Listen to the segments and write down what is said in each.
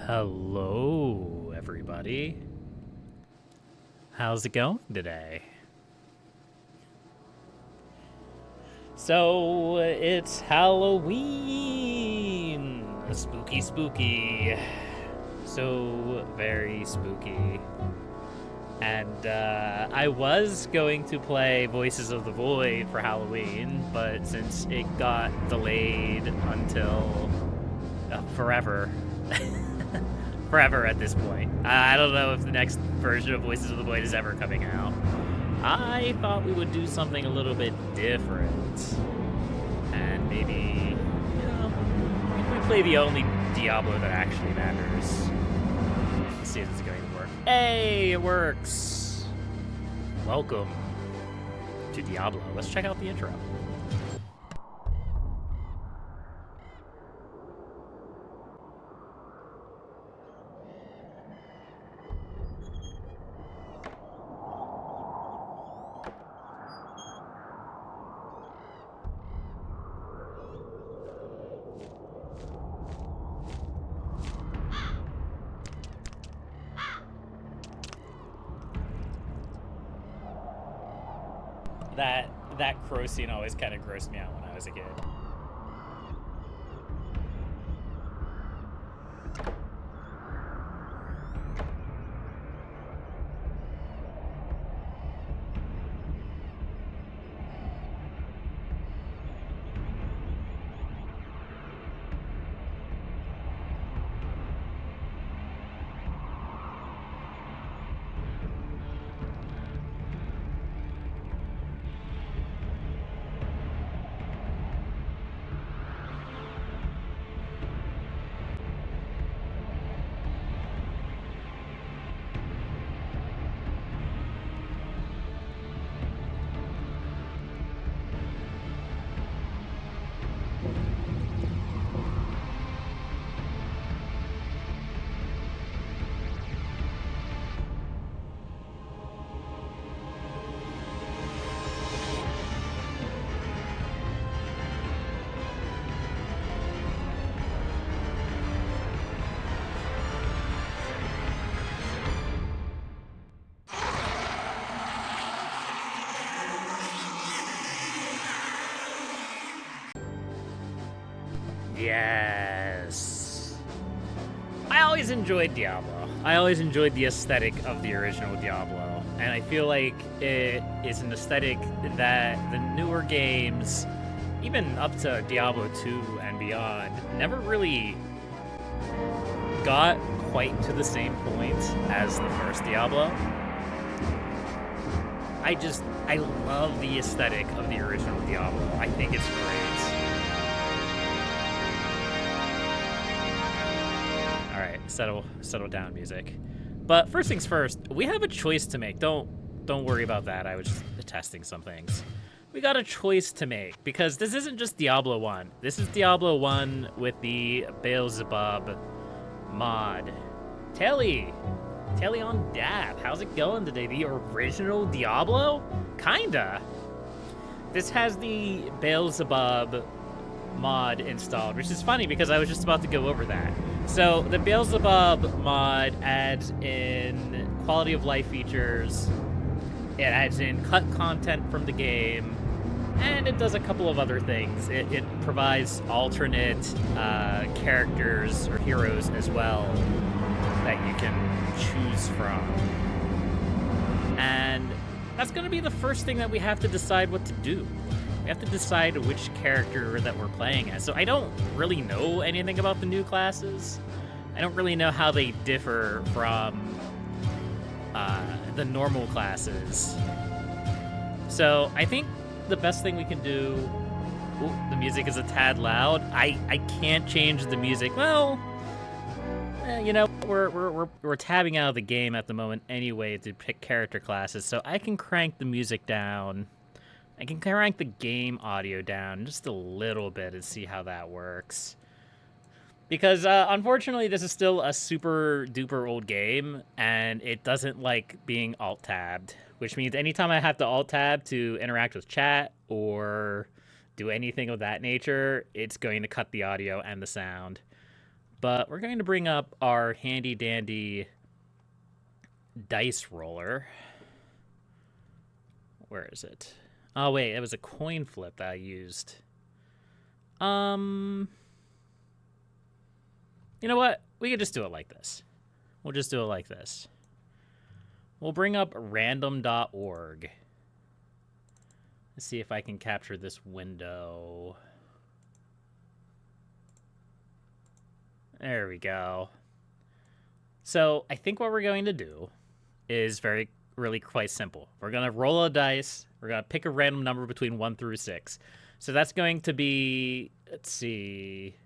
Hello, everybody. How's it going today? So, it's Halloween! Spooky, spooky. So very spooky. And I was going to play Voices of the Void for Halloween, but since it got delayed until forever, forever at this point. I don't know if the next version of Voices of the Void is ever coming out. I thought we would do something a little bit different. And maybe, if we play the only Diablo that actually matters. Let's see if this is going to work. Hey, it works! Welcome to Diablo. Let's check out the intro. That crow scene always kind of grossed me out when I was a kid. Yes. I always enjoyed Diablo. I always enjoyed the aesthetic of the original Diablo. And I feel like it is an aesthetic that the newer games, even up to Diablo 2 and beyond, never really got quite to the same point as the first Diablo. I love the aesthetic of the original Diablo. I think it's great. Settle down, music. But first things first, we have a choice to make. Don't worry about that. I was just testing some things. We got a choice to make because this isn't just Diablo 1. This is Diablo 1 with the Belzebub mod. Telly on Dap. How's it going today? The original Diablo? Kinda. This has the Belzebub mod installed, which is funny because I was just about to go over that. So the Belzebub mod adds in quality of life features, it adds in cut content from the game, and it does a couple of other things. It provides alternate characters or heroes as well that you can choose from. And that's going to be the first thing that we have to decide what to do. We have to decide which character that we're playing as. So I don't really know anything about the new classes. I don't really know how they differ from the normal classes. So I think the best thing we can do... Ooh, the music is a tad loud. I can't change the music. Well, we're tabbing out of the game at the moment anyway to pick character classes, so I can crank the music down. I can crank the game audio down just a little bit and see how that works. Because, unfortunately, this is still a super duper old game, and it doesn't like being alt-tabbed, which means anytime I have to alt-tab to interact with chat or do anything of that nature, it's going to cut the audio and the sound. But we're going to bring up our handy-dandy dice roller. Where is it? Oh, wait, it was a coin flip that I used. You know what? We could just do it like this. We'll just do it like this. We'll bring up random.org. Let's see if I can capture this window. There we go. So I think what we're going to do is really quite simple. We're going to roll a dice. We're going to pick a random number between 1 through 6. So that's going to be, let's see,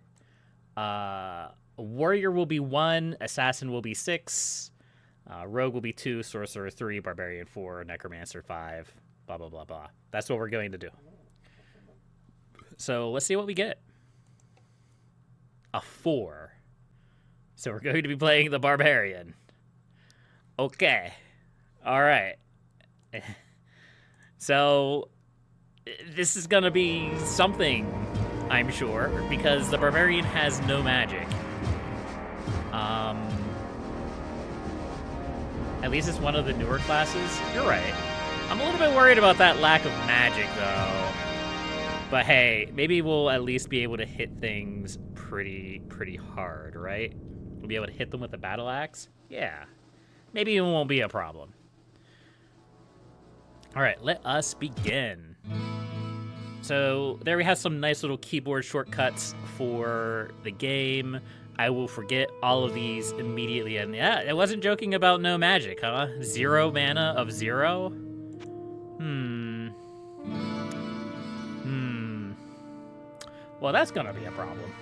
warrior will be 1, assassin will be 6, rogue will be 2, sorcerer 3, barbarian 4, necromancer 5, blah, blah, blah, blah. That's what we're going to do. So let's see what we get. A 4. So we're going to be playing the barbarian. Okay. All right. So this is going to be something, I'm sure, because the barbarian has no magic. At least it's one of the newer classes. You're right. I'm a little bit worried about that lack of magic, though. But hey, maybe we'll at least be able to hit things pretty hard, right? We'll be able to hit them with a battle axe? Yeah. Maybe it won't be a problem. All right, let us begin. So there we have some nice little keyboard shortcuts for the game. I will forget all of these immediately. And yeah, it wasn't joking about no magic, huh? 0 mana of 0? Well, that's gonna be a problem.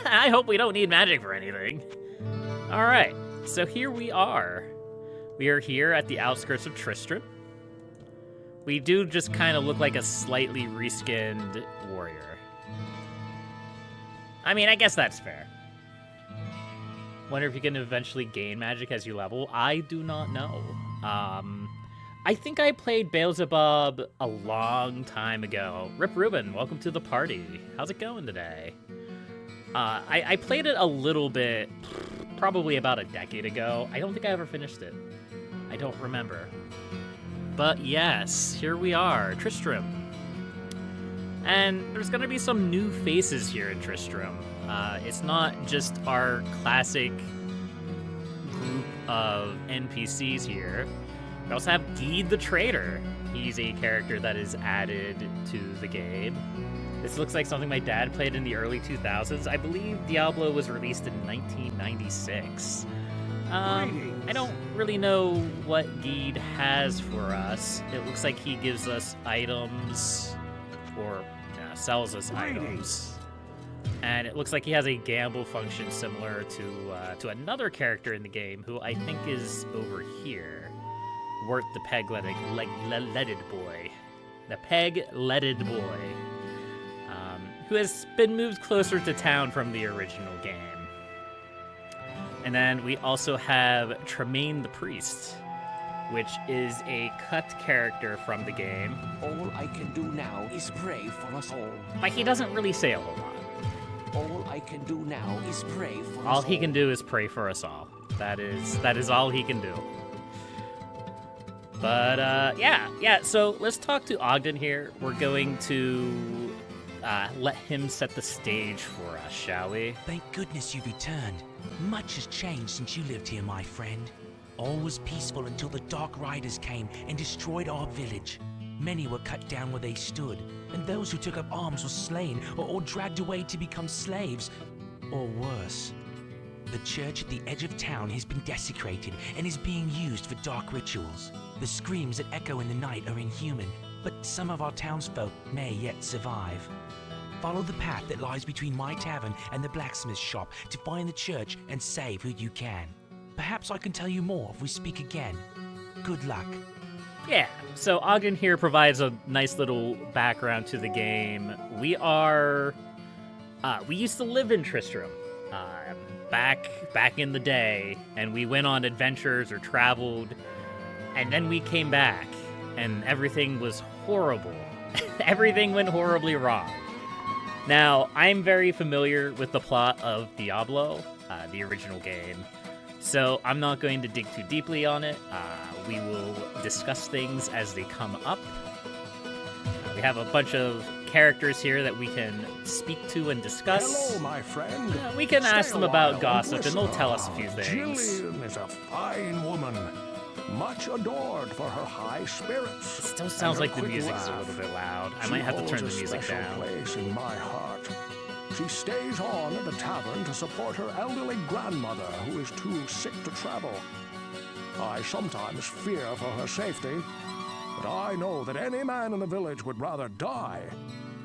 I hope we don't need magic for anything. All right, so here we are. We are here at the outskirts of Tristram. We do just kind of look like a slightly reskinned warrior. I mean, I guess that's fair. Wonder if you can eventually gain magic as you level. I do not know. I think I played Belzebub a long time ago. Rip Ruben, welcome to the party. How's it going today? I played it a little bit, probably about a decade ago. I don't think I ever finished it. I don't remember. But yes, here we are, Tristram. And there's gonna be some new faces here in Tristram. It's not just our classic group of NPCs here. We also have Geed the Traitor. He's a character that is added to the game. This looks like something my dad played in the early 2000s. I believe Diablo was released in 1996. I don't really know what Geed has for us. It looks like he gives us items, or sells us items. And it looks like he has a gamble function similar to another character in the game who I think is over here. Wirt the Peg-Leaded Boy. The Peg-Leaded Boy. Who has been moved closer to town from the original game. And then we also have Tremaine the Priest, which is a cut character from the game. All I can do now is pray for us all. But he doesn't really say a whole lot. All I can do now is pray for us all. All he can do is pray for us all. That is all he can do. But, yeah, so let's talk to Ogden here. We're going to let him set the stage for us, shall we? Thank goodness you returned. Much has changed since you lived here, my friend. All was peaceful until the Dark Riders came and destroyed our village. Many were cut down where they stood, and those who took up arms were slain or dragged away to become slaves, or worse. The church at the edge of town has been desecrated and is being used for dark rituals. The screams that echo in the night are inhuman, but some of our townsfolk may yet survive. Follow the path that lies between my tavern and the blacksmith's shop to find the church and save who you can. Perhaps I can tell you more if we speak again. Good luck. Yeah, so Ogden here provides a nice little background to the game. We used to live in Tristram back in the day, and we went on adventures or traveled, and then we came back, and everything was horrible. Everything went horribly wrong. Now, I'm very familiar with the plot of Diablo. the original game. So I'm not going to dig too deeply on it. We will discuss things as they come up. We have a bunch of characters here that we can speak to and discuss. Hello, my friend. We can ask them about gossip, and they'll listen. tell us a few things. Jillian is a fine woman, much adored for her high spirits. It still sounds and like her the quick music is a laugh. little bit loud. I She might have to turn the holds a music special down. place in my heart. She stays on at the tavern to support her elderly grandmother, who is too sick to travel. I sometimes fear for her safety, but I know that any man in the village would rather die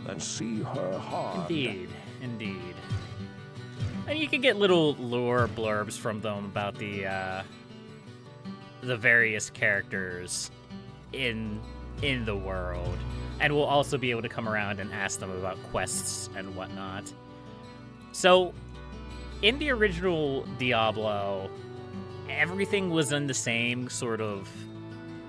than see her harmed. Indeed, indeed. And you can get little lore blurbs from them about the various characters in the world, and we'll also be able to come around and ask them about quests and whatnot. So, in the original Diablo, everything was in the same sort of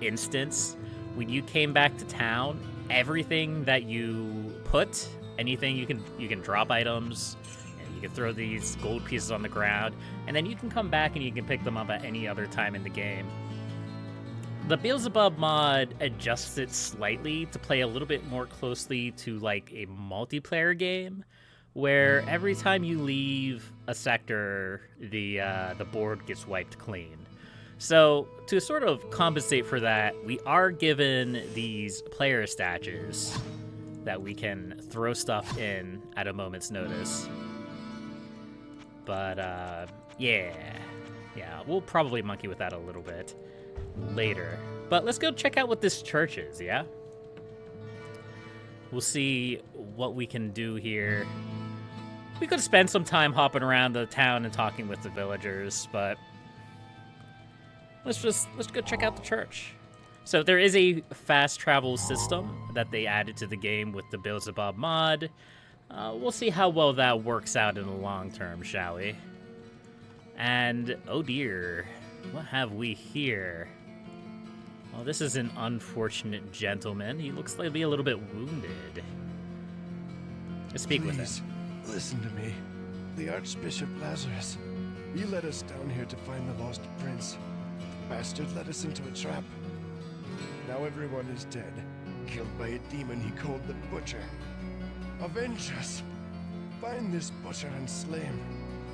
instance. When you came back to town, everything that you put, anything you can drop items, and you can throw these gold pieces on the ground, and then you can come back and you can pick them up at any other time in the game. The Belzebub mod adjusts it slightly to play a little bit more closely to like a multiplayer game, where every time you leave a sector, the board gets wiped clean. So to sort of compensate for that, we are given these player statues that we can throw stuff in at a moment's notice. But yeah, we'll probably monkey with that a little bit later. But let's go check out what this church is, yeah? We'll see what we can do here. We could spend some time hopping around the town and talking with the villagers, but let's go check out the church. So there is a fast travel system that they added to the game with the Belzebub mod. We'll see how well that works out in the long term, shall we? And oh dear, what have we here? Well, this is an unfortunate gentleman. He looks like to be a little bit wounded. Let's speak with him. Listen to me. The Archbishop Lazarus. You led us down here to find the lost prince. The bastard led us into a trap. Now everyone is dead, killed by a demon he called the Butcher. Avenge us. Find this Butcher and slay him,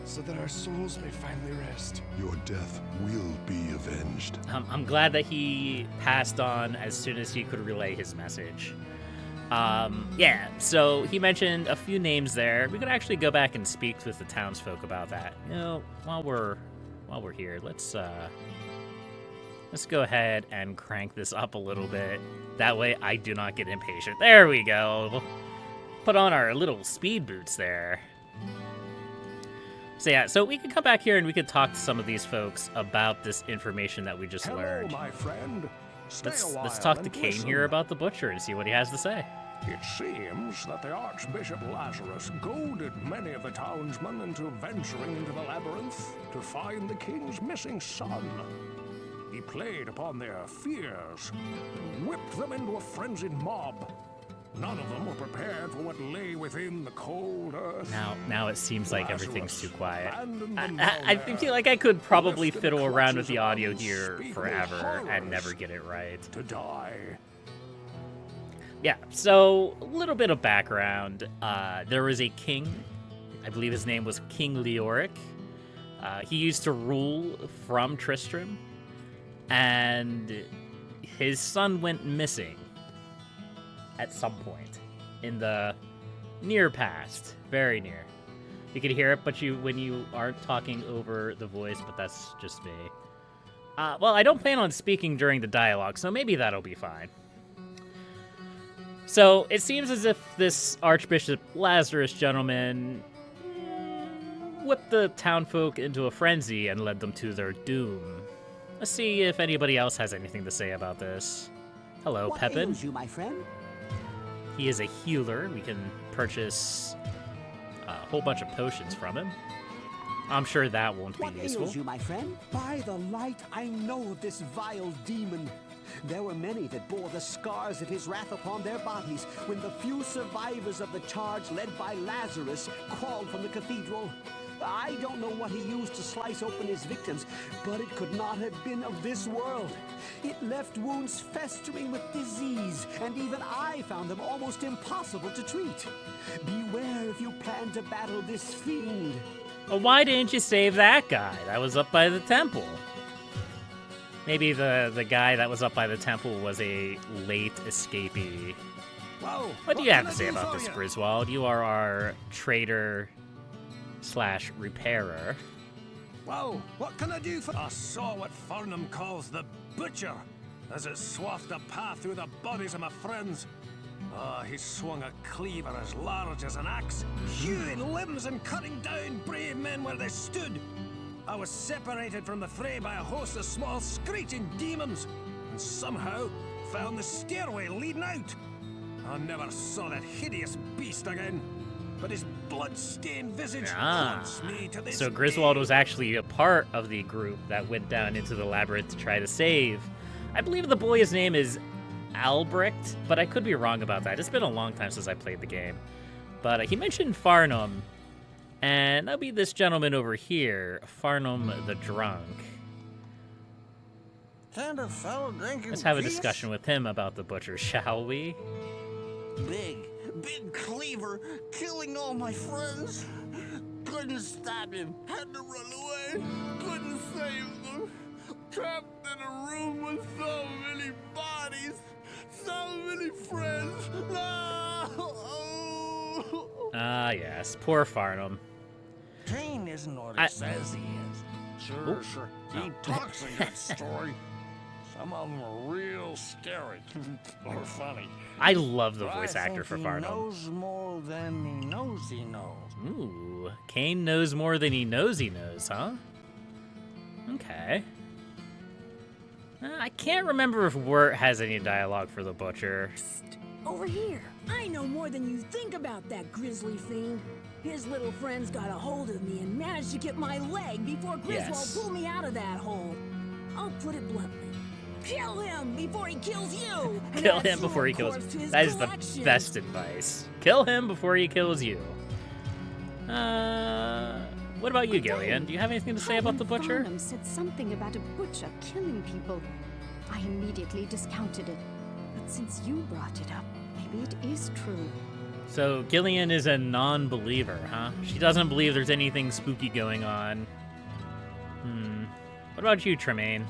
so that our souls may finally rest. Your death will be avenged. I'm glad that he passed on as soon as he could relay his message. Yeah, so he mentioned a few names there. We could actually go back and speak with the townsfolk about that. You know, while we're here, let's go ahead and crank this up a little bit. That way I do not get impatient. There we go. Put on our little speed boots there. So yeah, so we can come back here and we can talk to some of these folks about this information that we just Hello, learned. my friend. Stay a Let's while talk to and Kane listen. here about the butcher and see what he has to say. It seems that the Archbishop Lazarus goaded many of the townsmen into venturing into the labyrinth to find the king's missing son. He played upon their fears and whipped them into a frenzied mob. None of them were prepared for what lay within the cold earth. Now it seems like Lazarus everything's too quiet. abandoned them I down feel there, like I could probably lifted fiddle around with clutches the of audio here unspeakable forever and never horrors get it right. to die. Yeah, so a little bit of background. There was a king, I believe his name was King Leoric. He used to rule from Tristram, and his son went missing at some point in the near past, very near. You can hear it, but when you aren't talking over the voice, but that's just me. Well, I don't plan on speaking during the dialogue, so maybe that'll be fine. So, it seems as if this Archbishop Lazarus gentleman whipped the townfolk into a frenzy and led them to their doom. Let's see if anybody else has anything to say about this. Hello, What Pepin. ails you, my friend? He is a healer. We can purchase a whole bunch of potions from him. I'm sure that won't be What useful. ails you, my friend? By the light, I know of this vile demon. There were many that bore the scars of his wrath upon their bodies when the few survivors of the charge led by Lazarus crawled from the cathedral. I don't know what he used to slice open his victims, but it could not have been of this world. It left wounds festering with disease, and even I found them almost impossible to treat. Beware if you plan to battle this fiend. Well, why didn't you save that guy that was up by the temple? Maybe the guy that was up by the temple was a late escapee. Whoa, What do you have can to I say do about for this, you? Griswold? You are our trader / repairer. Whoa, what can I do for... I saw what Farnham calls the Butcher, as it swathed a path through the bodies of my friends. He swung a cleaver as large as an axe, hewing limbs and cutting down brave men where they stood. I was separated from the fray by a host of small screeching demons, and somehow found the stairway leading out. I never saw that hideous beast again, but his blood-stained visage haunts me to this So Griswold day. was actually a part of the group that went down into the labyrinth to try to save. I believe the boy's name is Albrecht, but I could be wrong about that. It's been a long time since I played the game. But he mentioned Farnham, and that'll be this gentleman over here, Farnham the Drunk. Kind of fellow drinking Let's have a peace? discussion with him about the butcher, shall we? Big cleaver, killing all my friends. Couldn't stop him. Had to run away. Couldn't save them. Trapped in a room with so many bodies. So many friends. No! Ah, yes, poor Farnham. Kane isn't what I- he says he is. Sure, sure. He talks a good story. Some of them are real scary or funny. I love the But voice I actor think for he Farnham. knows more than he knows he knows. Ooh, Kane knows more than he knows, huh? Okay. I can't remember if Wirt has any dialogue for the butcher. Over here. I know more than you think about that grisly fiend. His little friends got a hold of me and managed to get my leg before Griswold Yes. pulled me out of that hole. I'll put it bluntly. Kill him before he kills you! and Kill add him before he Sword kills Corpse to you. his That is the collection. best advice. Kill him before he kills you. What about you, Gillian? Do you have anything to say about the butcher? Farnham said something about a butcher killing people. I immediately discounted it. But since you brought it up, maybe it is true. So Gillian is a non-believer, huh? She doesn't believe there's anything spooky going on. What about you, Tremaine?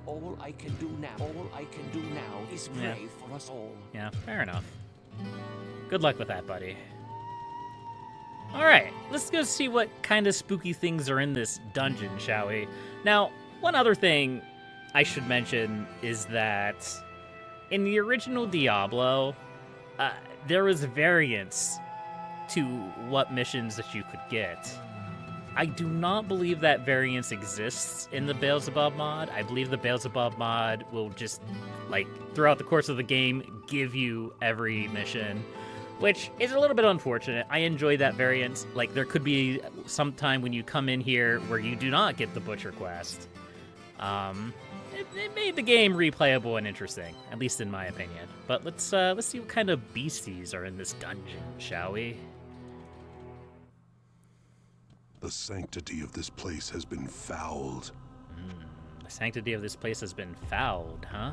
All I can do now is pray for us all. Yeah, fair enough. Good luck with that, buddy. Alright, let's go see what kind of spooky things are in this dungeon, shall we? Now, one other thing I should mention is that in the original Diablo, there was variance to what missions that you could get. I do not believe that variance exists in the Belzebub mod. I believe the Belzebub mod will just, like, throughout the course of the game, give you every mission, which is a little bit unfortunate. I enjoy that variance. Like, there could be some time when you come in here where you do not get the Butcher quest. It made the game replayable and interesting, at least in my opinion. But let's see what kind of beasties are in this dungeon, shall we? The sanctity of this place has been fouled. The sanctity of this place has been fouled, huh?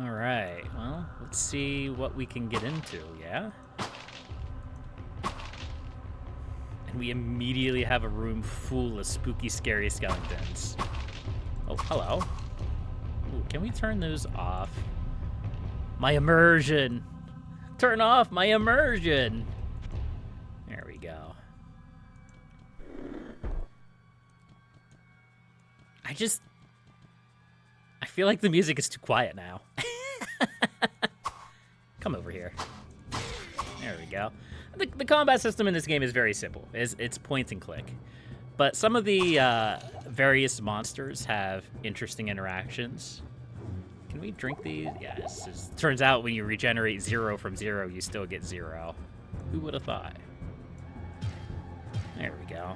Alright, well, let's see what we can get into, yeah? And we immediately have a room full of spooky, scary skeletons. Oh, hello. Ooh, can we turn those off? My immersion! Turn off my immersion! There we go. I feel like the music is too quiet now. Come over here. There we go. The combat system in this game is very simple. It's point and click. But some of the various monsters have interesting interactions. Can we drink these? Yes. It turns out when you regenerate 0 from 0, you still get 0. Who would have thought? There we go.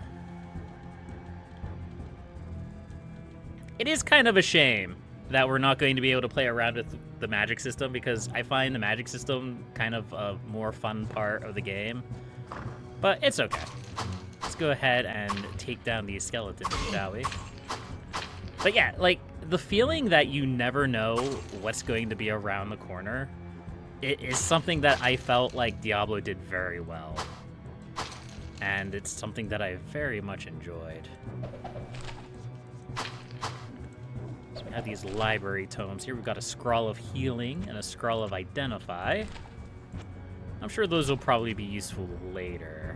It is kind of a shame that we're not going to be able to play around with the magic system, because I find the magic system kind of a more fun part of the game. But it's okay. Let's go ahead and take down these skeletons, shall we? But yeah, like, the feeling that you never know what's going to be around the corner, it is something that I felt like Diablo did very well. And it's something that I very much enjoyed. So we have these library tomes here. We've got a Scroll of Healing and a Scroll of Identify. I'm sure those will probably be useful later.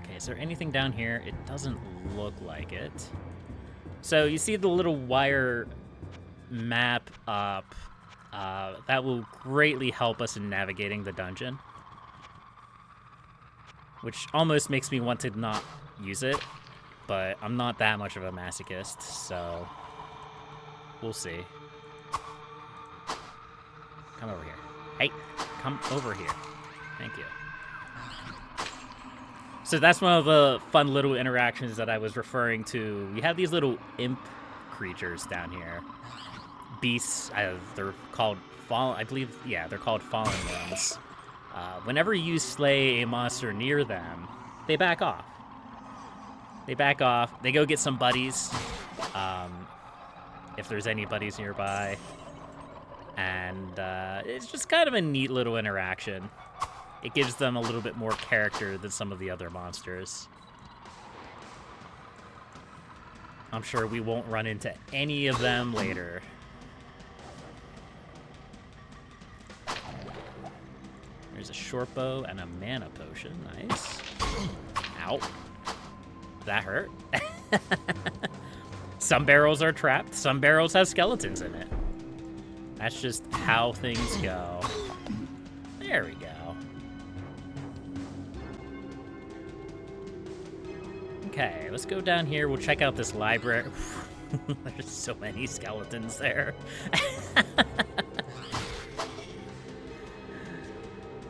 Okay, is there anything down here? It doesn't look like it. So you see the little wire map up. That will greatly help us in navigating the dungeon. Which almost makes me want to not use it. But I'm not that much of a masochist, so we'll see. Come over here. Hey, come over here. Thank you. So that's one of the fun little interactions that I was referring to. We have these little imp creatures down here. Beasts, they're called fallen, I believe, yeah, they're called fallen ones. Whenever you slay a monster near them, they back off. They back off. They go get some buddies, if there's any buddies nearby. And it's just kind of a neat little interaction. It gives them a little bit more character than some of the other monsters. I'm sure we won't run into any of them later. There's a short bow and a mana potion. Nice. Ow. That hurt. Some barrels are trapped. Some barrels have skeletons in it. That's just how things go. There we go. Okay, let's go down here. We'll check out this library. There's so many skeletons there.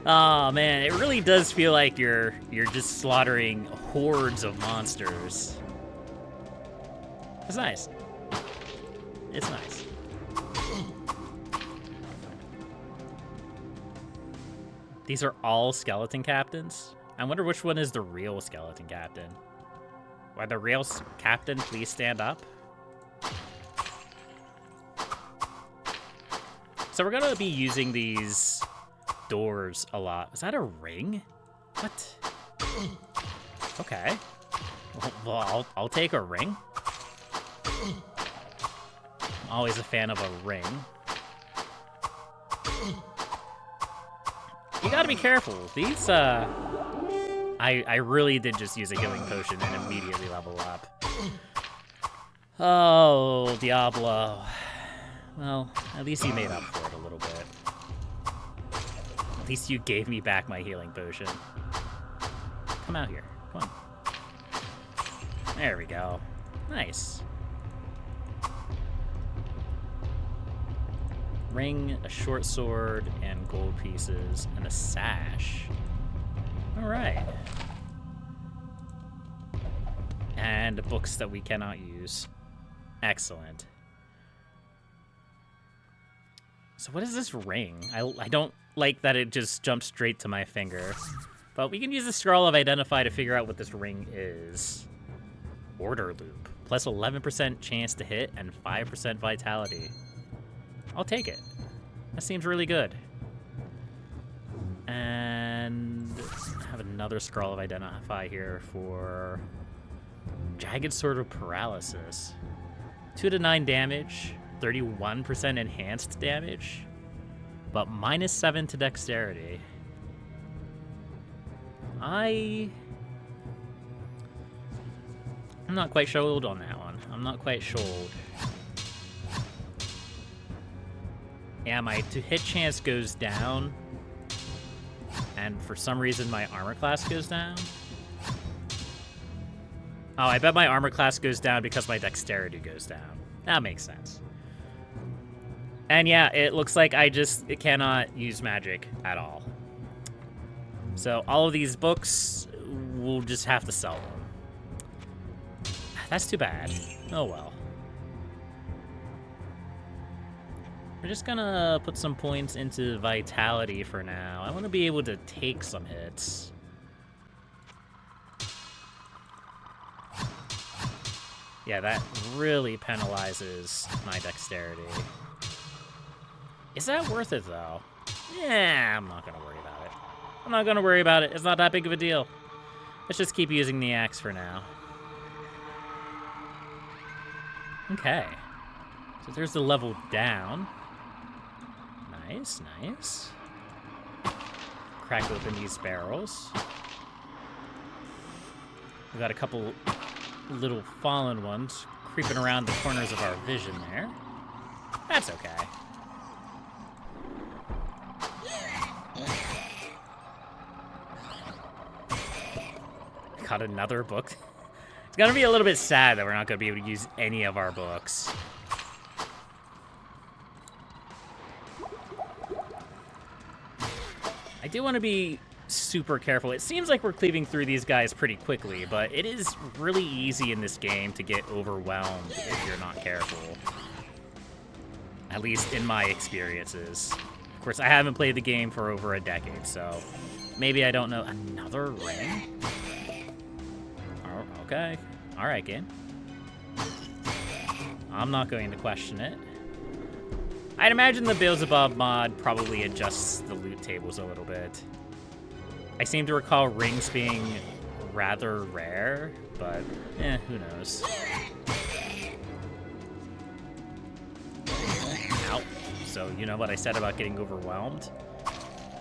Oh man, it really does feel like you're just slaughtering hordes of monsters. It's nice. It's nice. These are all skeleton captains? I wonder which one is the real skeleton captain. Will the real captain please stand up? So we're gonna be using these doors a lot. Is that a ring? What? Okay. Well, I'll take a ring. I'm always a fan of a ring. You gotta be careful. These, I really did just use a healing potion and immediately level up. Oh, Diablo. Well, at least you made up for it a little bit. At least you gave me back my healing potion. Come out here. Come on. There we go. Nice. Ring, a short sword, and gold pieces, and a sash. All right. And books that we cannot use. Excellent. So what is this ring? I don't like that it just jumps straight to my finger. But we can use the Scroll of Identify to figure out what this ring is. Order Loop. Plus 11% chance to hit and 5% vitality. I'll take it. That seems really good. And I have another Scroll of Identify here for Jagged Sword of Paralysis. 2 to 9 damage, 31% enhanced damage, but -7 to dexterity. I'm not quite sold on that one. I'm not quite sold. Yeah, my to-hit chance goes down, and for some reason my armor class goes down. Oh, I bet my armor class goes down because my dexterity goes down. That makes sense. And yeah, it looks like I just cannot use magic at all. So all of these books, we'll just have to sell them. That's too bad. Oh well. We're just gonna put some points into vitality for now. I want to be able to take some hits. Yeah, that really penalizes my dexterity. Is that worth it, though? Yeah, I'm not gonna worry about it. I'm not gonna worry about it. It's not that big of a deal. Let's just keep using the axe for now. Okay. So there's the level down. Nice, nice. Crack open these barrels. We got a couple little fallen ones creeping around the corners of our vision there. That's okay. Got another book. It's gonna be a little bit sad that we're not gonna be able to use any of our books. I do want to be super careful. It seems like we're cleaving through these guys pretty quickly, but it is really easy in this game to get overwhelmed if you're not careful. At least in my experiences. Of course, I haven't played the game for over a decade, so maybe I don't know. Another ring? Oh, okay. All right, game. I'm not going to question it. I'd imagine the Belzebub mod probably adjusts the loot tables a little bit. I seem to recall rings being rather rare, but who knows. Ow. So, you know what I said about getting overwhelmed?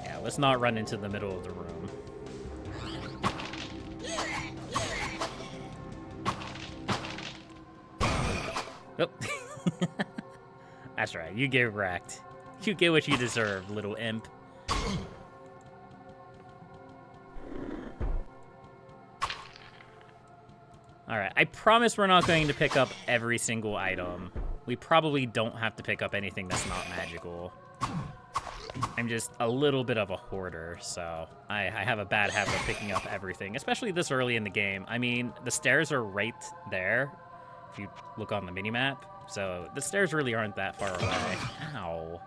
Yeah, let's not run into the middle of the room. Oh. That's right, you get wrecked. You get what you deserve, little imp. Alright, I promise we're not going to pick up every single item. We probably don't have to pick up anything that's not magical. I'm just a little bit of a hoarder, so I have a bad habit of picking up everything, especially this early in the game. I mean, the stairs are right there, if you look on the minimap. So the stairs really aren't that far away. Ow.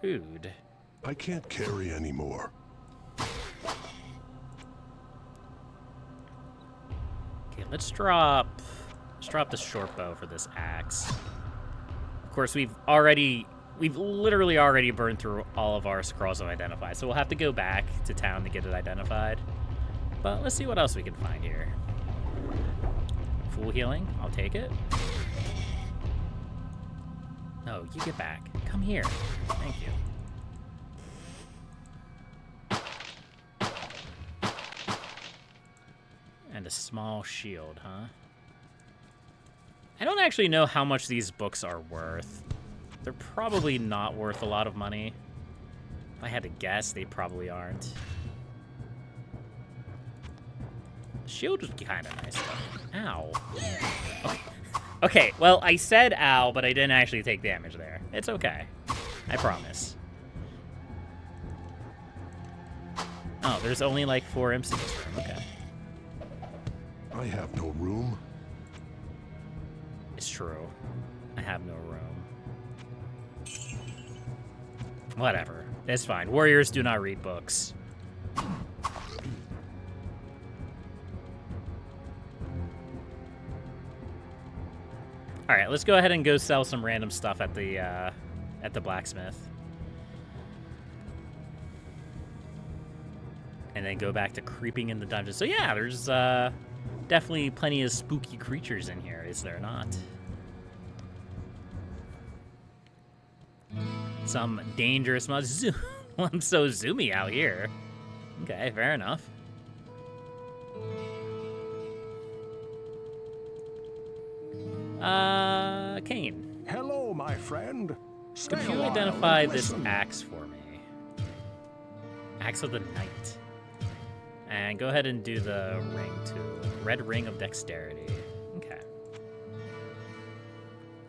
Rude. I can't carry anymore. Okay, let's drop the short bow for this axe. Of course, we've literally already burned through all of our scrolls of identify, so we'll have to go back to town to get it identified. But let's see what else we can find here. Full healing, I'll take it. No, you get back. Come here. Thank you. And a small shield, huh? I don't actually know how much these books are worth. They're probably not worth a lot of money. If I had to guess, they probably aren't. The shield would be kind of nice, though. Ow. Okay, well, I said ow, but I didn't actually take damage there. It's okay. I promise. Oh, there's only like 4 imps in this room. Okay. I have no room. It's true. I have no room. Whatever. It's fine. Warriors do not read books. All right, let's go ahead and go sell some random stuff at the blacksmith. And then go back to creeping in the dungeon. So yeah, there's definitely plenty of spooky creatures in here, is there not? Some dangerous mods. I'm so zoomy out here. Okay, fair enough. Kane. Hello, my friend. Could you identify this axe for me? Axe of the Night. And go ahead and do the ring too. Red ring of dexterity. Okay.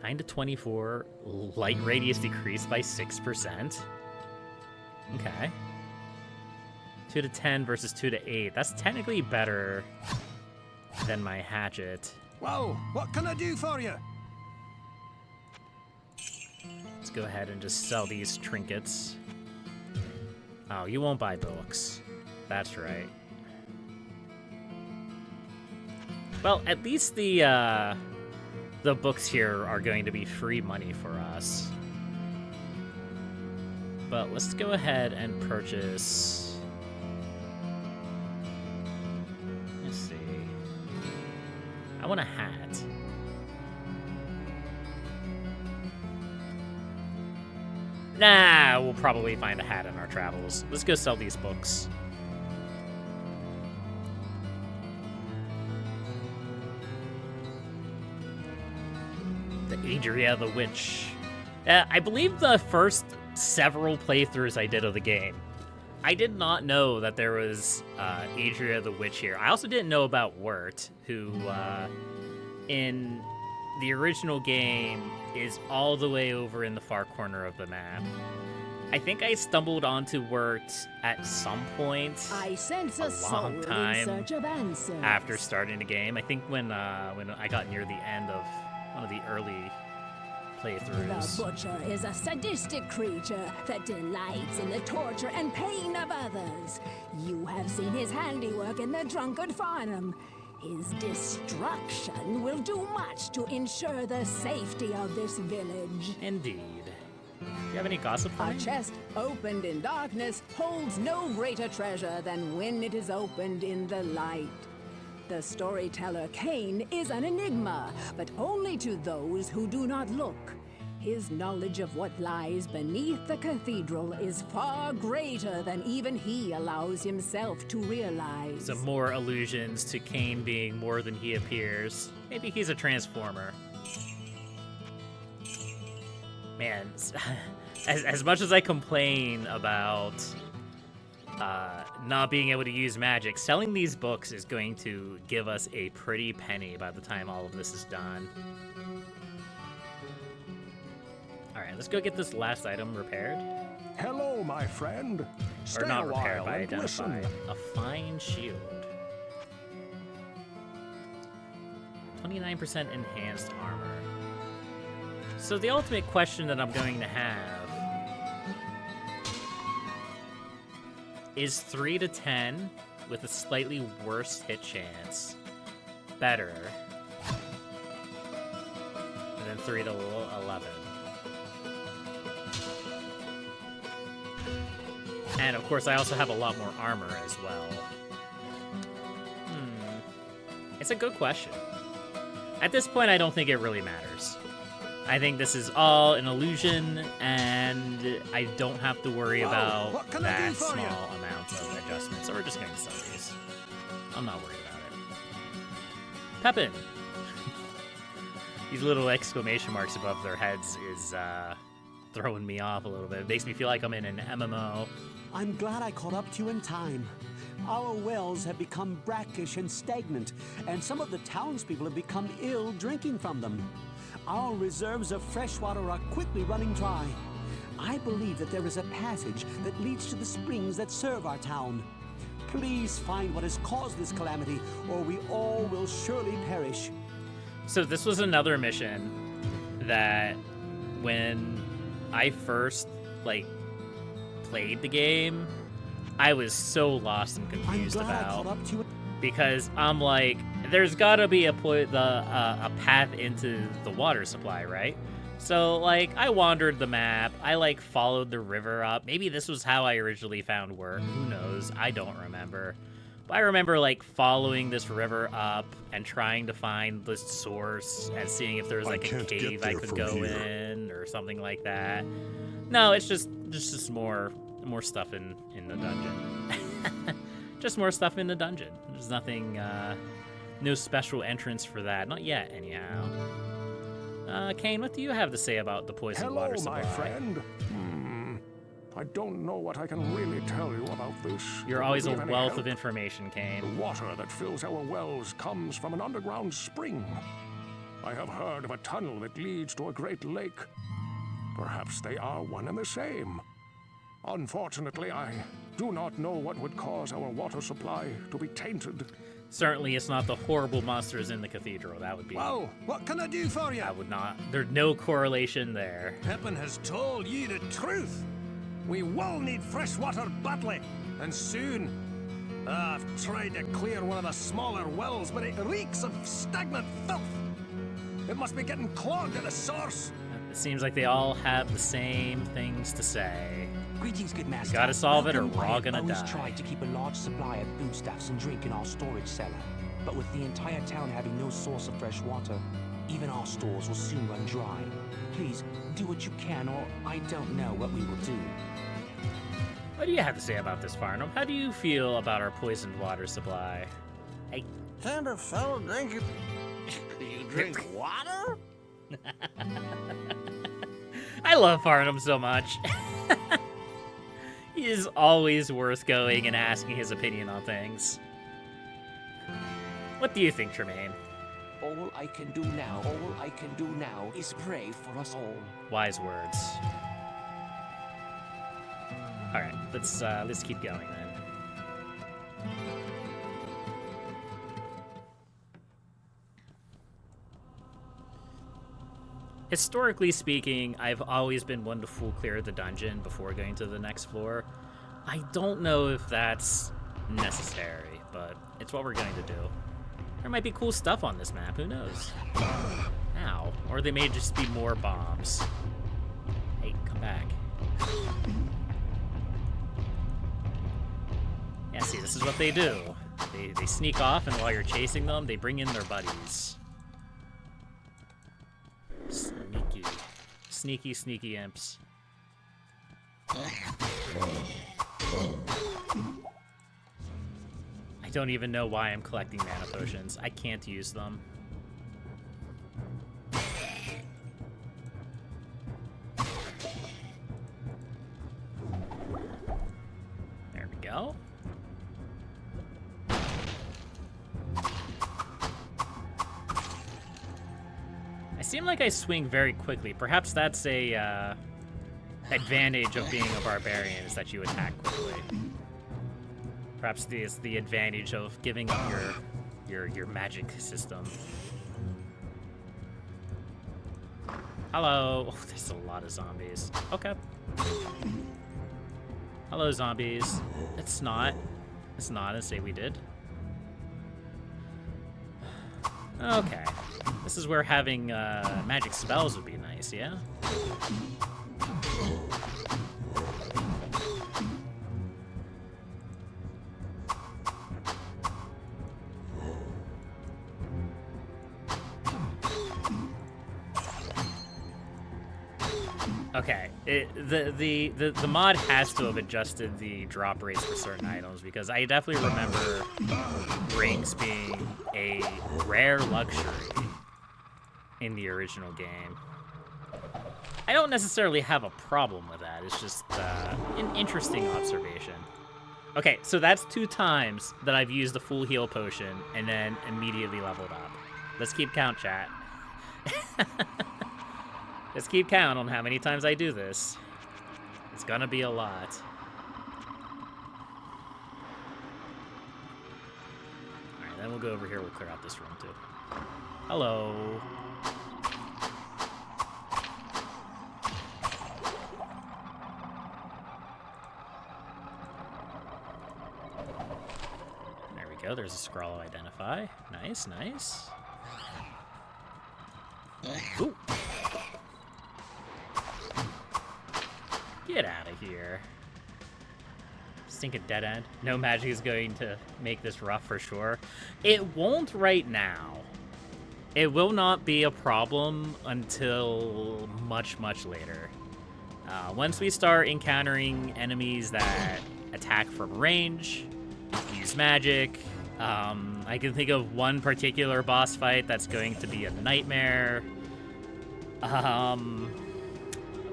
9 to 24. Light radius decreased by 6%. Okay. 2 to 10 versus 2 to 8. That's technically better than my hatchet. Well, what can I do for you? Let's go ahead and just sell these trinkets. Oh, you won't buy books. That's right. Well, at least the books here are going to be free money for us. But let's go ahead and purchase... Let's see. I want a hat. Nah, we'll probably find a hat in our travels. Let's go sell these books. The Adria the Witch. I believe the first several playthroughs I did of the game, I did not know that there was Adria the Witch here. I also didn't know about Wirt, who in the original game is all the way over in the far corner of the map. I think I stumbled onto Wirt at some point I sense a a soul long in time search of answers. after starting the game. I think when I got near the end of one of the early playthroughs. The Butcher is a sadistic creature that delights in the torture and pain of others. You have seen his handiwork in the Drunkard Farnham. His destruction will do much to ensure the safety of this village. Indeed. Do you have any gossip for A me? chest opened in darkness holds no greater treasure than when it is opened in the light. The storyteller Cain is an enigma, but only to those who do not look. His knowledge of what lies beneath the cathedral is far greater than even he allows himself to realize. Some more allusions to Cain being more than he appears. Maybe he's a transformer. Man, as much as I complain about not being able to use magic, selling these books is going to give us a pretty penny by the time all of this is done. Alright, let's go get this last item repaired. Hello, my friend. Stay Or not a repaired, while but and identify. listen. A fine shield. 29% enhanced armor. So the ultimate question that I'm going to have is 3 to 10 with a slightly worse hit chance better than 3 to 11. And of course I also have a lot more armor as well. It's a good question. At this point I don't think it really matters. I think this is all an illusion, and I don't have to worry about what can I do that for small you? amount of adjustment. So we're just going to sell these. I'm not worried about it. Pepin! These little exclamation marks above their heads is throwing me off a little bit. It makes me feel like I'm in an MMO. I'm glad I caught up to you in time. Our wells have become brackish and stagnant, and some of the townspeople have become ill drinking from them. Our reserves of fresh water are quickly running dry. I believe that there is a passage that leads to the springs that serve our town. Please find what has caused this calamity, or we all will surely perish. So this was another mission that when I first, played the game, I was so lost and I'm confused glad I caught about. up to you. Because I'm like, there's gotta be a path into the water supply, right? So, I wandered the map, I, followed the river up. Maybe this was how I originally found work, who knows, I don't remember. But I remember, following this river up and trying to find the source and seeing if there was, I a can't get cave I there could from go here. in or something like that. No, it's just more stuff in the dungeon. Just more stuff in the dungeon. There's nothing, no special entrance for that. Not yet, anyhow. Kane, what do you have to say about the poisoned Hello, water supply? my friend. I don't know what I can really tell you about this. You're It always a won't be of any wealth help. of information, Kane. The water that fills our wells comes from an underground spring. I have heard of a tunnel that leads to a great lake. Perhaps they are one and the same. Unfortunately, I do not know what would cause our water supply to be tainted. Certainly, it's not the horrible monsters in the cathedral. That would be. Well, what can I do for you? I would not. There's no correlation there. Pippin has told you the truth. We will need fresh water badly, and soon. I've tried to clear one of the smaller wells, but it reeks of stagnant filth. It must be getting clogged at the source. It seems like they all have the same things to say. Greetings, good master. Gotta solve it or we're all I've gonna always die. tried to keep a large supply of foodstuffs and drink in our storage cellar. But with the entire town having no source of fresh water, even our stores will soon run dry. Please, do what you can, or I don't know what we will do. What do you have to say about this, Farnham? How do you feel about our poisoned water supply? Hey. Can't a fellow drink it? You drink water? I love Farnham so much. He is always worth going and asking his opinion on things. What do you think, Tremaine? All I can do now is pray for us all. Wise words. All right, let's keep going then. Historically speaking, I've always been one to full clear the dungeon before going to the next floor. I don't know if that's necessary, but it's what we're going to do. There might be cool stuff on this map, who knows? Ow. Or they may just be more bombs. Hey, come back. Yeah, see, this is what they do. They sneak off, and while you're chasing them, they bring in their buddies. Sneaky. Sneaky, sneaky imps. I don't even know why I'm collecting mana potions. I can't use them. There we go. I seem like I swing very quickly. Perhaps that's a advantage of being a barbarian, is that you attack quickly. Perhaps it's the advantage of giving up your magic system. Hello. Oh, there's a lot of zombies. Okay. Hello, zombies. It's not. It's not as say we did. Okay. This is where having magic spells would be nice, yeah? Okay, the mod has to have adjusted the drop rates for certain items, because I definitely remember rings being a rare luxury in the original game. I don't necessarily have a problem with that, it's just an interesting observation. Okay, so that's 2 times that I've used the full heal potion and then immediately leveled up. Let's keep count, chat. Let's keep count on how many times I do this. It's gonna be a lot. Alright, then we'll go over here, we'll clear out this room too. Hello. There we go, there's a scroll to identify. Nice, nice. Ooh. Get out of here. Stinking dead end. No magic is going to make this rough for sure. It won't right now. It will not be a problem until much, much later. Once we start encountering enemies that attack from range, use magic, I can think of one particular boss fight that's going to be a nightmare.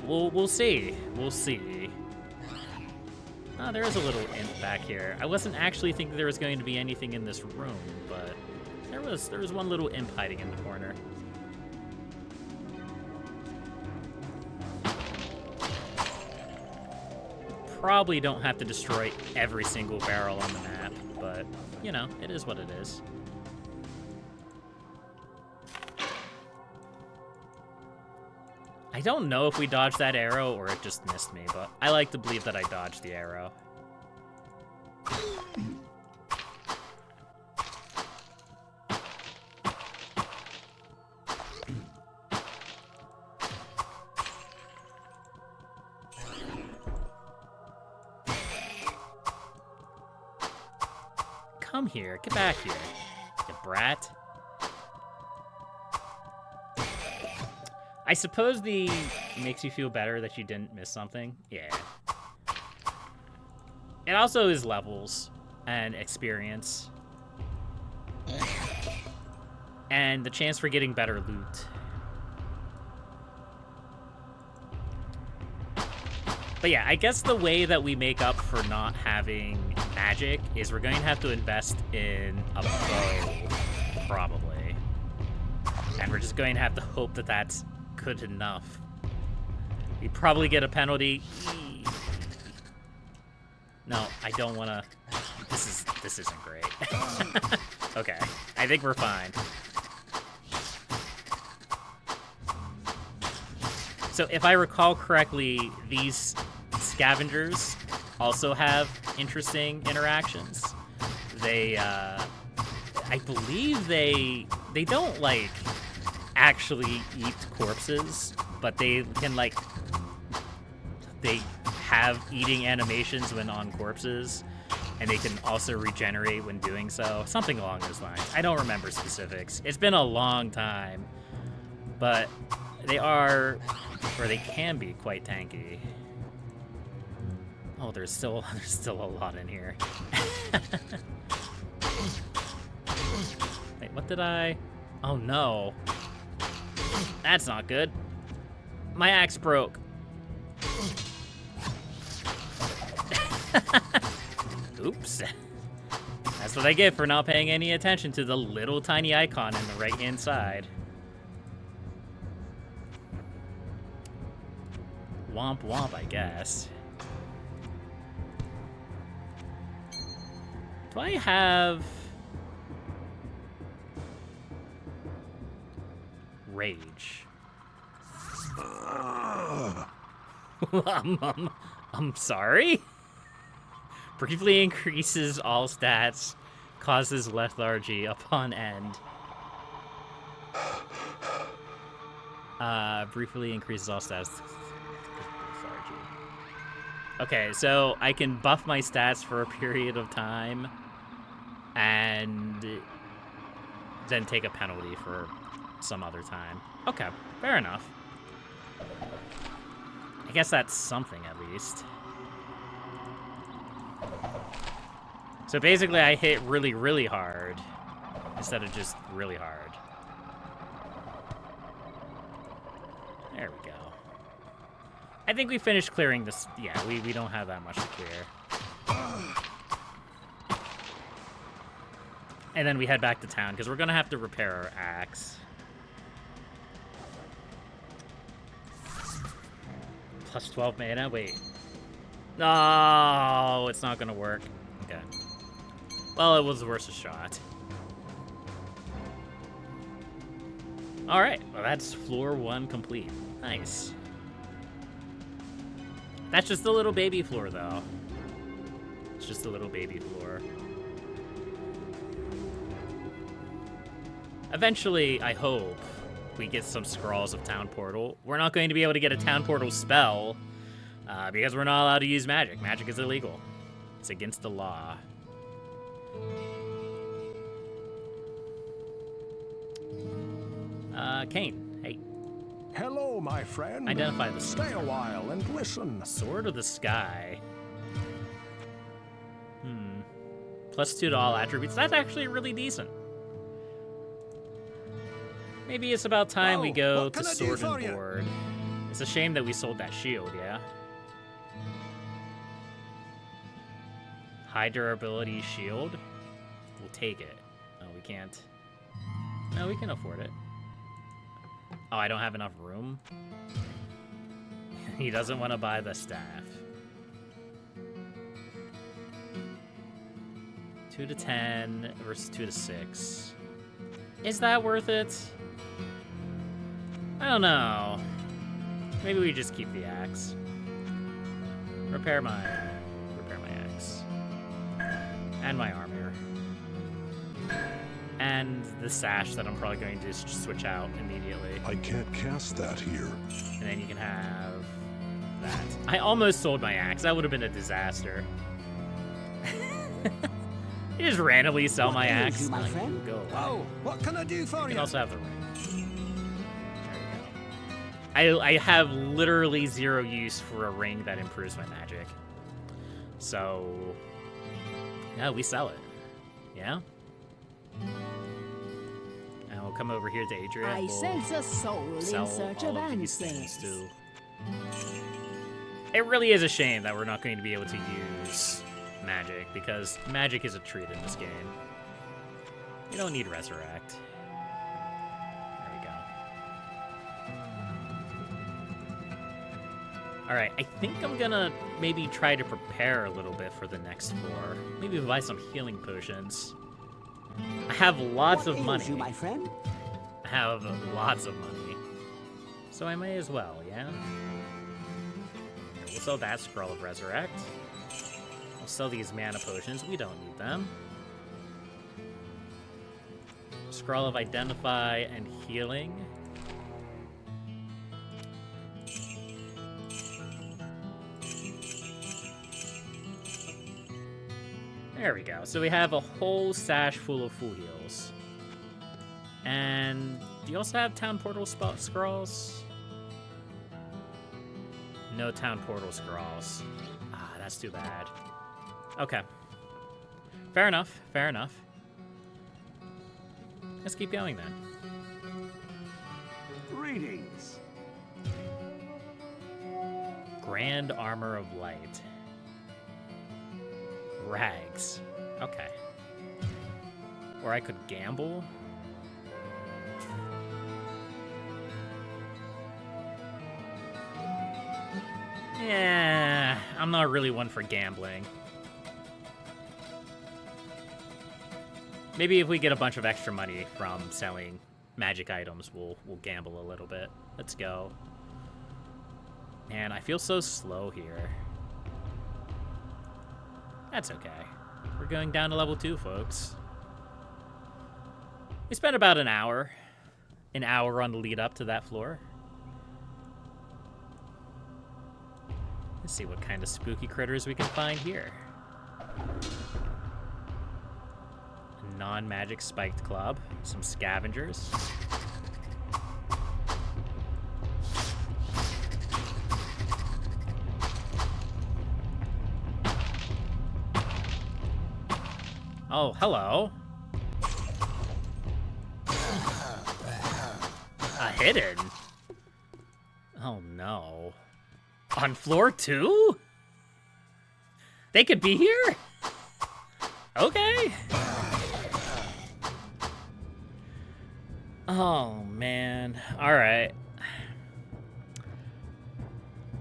We'll see. We'll see. Oh, there is a little imp back here. I wasn't actually thinking there was going to be anything in this room, but there was one little imp hiding in the corner. probably don't have to destroy every single barrel on the map, but, you know, it is what it is. I don't know if we dodged that arrow or it just missed me, but I like to believe that I dodged the arrow. Come here, get back here, you brat. I suppose the makes you feel better that you didn't miss something. Yeah. It also is levels and experience. And the chance for getting better loot. But yeah, I guess the way that we make up for not having magic is we're going to have to invest in a bow, probably. And we're just going to have to hope that that's good enough. We probably get a penalty. No, I don't want to. This isn't great. Okay, I think we're fine. So if I recall correctly, these scavengers also have interesting interactions. They, I believe they don't, like, actually eat corpses, but they can, like, they have eating animations when on corpses, and they can also regenerate when doing so. Something along those lines. I don't remember specifics. It's been a long time, but they are, or they can be, quite tanky. Oh, there's still a lot in here. Wait, what did I? Oh no. That's not good. My axe broke. Oops. That's what I get for not paying any attention to the little tiny icon in the right-hand side. Womp womp, I guess. Do I have rage? I'm sorry? Briefly increases all stats, causes lethargy upon end. Briefly increases all stats. Lethargy. Okay, so I can buff my stats for a period of time and then take a penalty for some other time. Okay, fair enough. I guess that's something at least. So basically I hit really, really hard instead of just really hard. There we go. I think we finished clearing this. Yeah, we don't have that much to clear. And then we head back to town because we're going to have to repair our axe. Plus 12 mana? Wait. No, it's not going to work. Okay. Well, it was worth a shot. All right. Well, that's floor 1 complete. Nice. That's just a little baby floor, though. It's just a little baby floor. Eventually, I hope we get some scrolls of Town Portal. We're not going to be able to get a Town Portal spell because we're not allowed to use magic. Magic is illegal. It's against the law. Kane, hey. Hello, my friend. Identify the Stay a while and listen. Sword of the Sky. +2 to all attributes. That's actually really decent. Maybe it's about time we go to Sword and Board. It's a shame that we sold that shield, yeah? High durability shield? We'll take it. No, we can't. No, we can afford it. Oh, I don't have enough room? He doesn't want to buy the staff. 2 to 10 versus 2 to 6. Is that worth it? I don't know. Maybe we just keep the axe. Repair my axe. And my armor. And the sash that I'm probably going to just switch out immediately. I can't cast that here. And then you can have that. I almost sold my axe. That would have been a disaster. You just randomly sell my axe. You, my Like, friend? go away. Oh, what can I do for You you? can also have the ring. There you go. I have literally 0 use for a ring that improves my magic. So, yeah, we sell it. Yeah? And we'll come over here to Adrian. I We'll sense a soul sell in search all of these things answers. too. It really is a shame that we're not going to be able to use magic, because magic is a treat in this game. You don't need Resurrect. There we go. Alright, I think I'm gonna maybe try to prepare a little bit for the next floor. Maybe buy some healing potions. I have lots What of ails money. you, my friend? I have lots of money. So I may as well, yeah? We'll sell that Scroll of Resurrect. We'll sell these mana potions. We don't need them. Scroll of Identify and Healing. There we go. So we have a whole sash full of full heals. And do you also have Town Portal scrolls? No Town Portal scrolls. Ah, that's too bad. Okay. Fair enough. Fair enough. Let's keep going then. Greetings. Grand Armor of Light. Rags. Okay. Or I could gamble. Yeah, I'm not really one for gambling. Maybe if we get a bunch of extra money from selling magic items, we'll gamble a little bit. Let's go. Man, I feel so slow here. That's okay. We're going down to level 2, folks. We spent about an hour on the lead up to that floor. Let's see what kind of spooky critters we can find here. A non-magic spiked club, some scavengers. Oh, hello. A hidden? Oh no. On floor 2? They could be here? Okay. Oh, man. All right.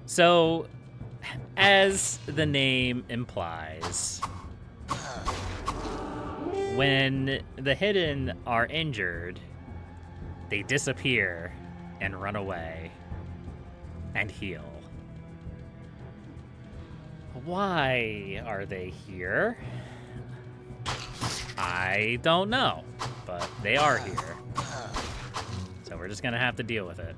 So, as the name implies, when the hidden are injured, they disappear and run away and heal. Why are they here? I don't know, but they are here. So we're just gonna have to deal with it.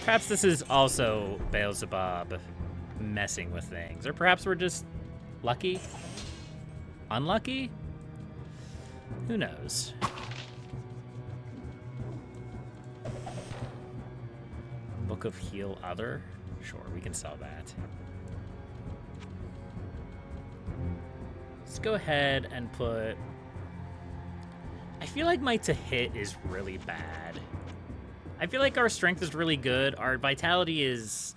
Perhaps this is also Belzebub messing with things. Or perhaps we're just lucky? Unlucky? Who knows? Book of Heal Other? Sure, we can sell that. Let's go ahead and put... I feel like my to hit is really bad. I feel like our strength is really good. Our vitality is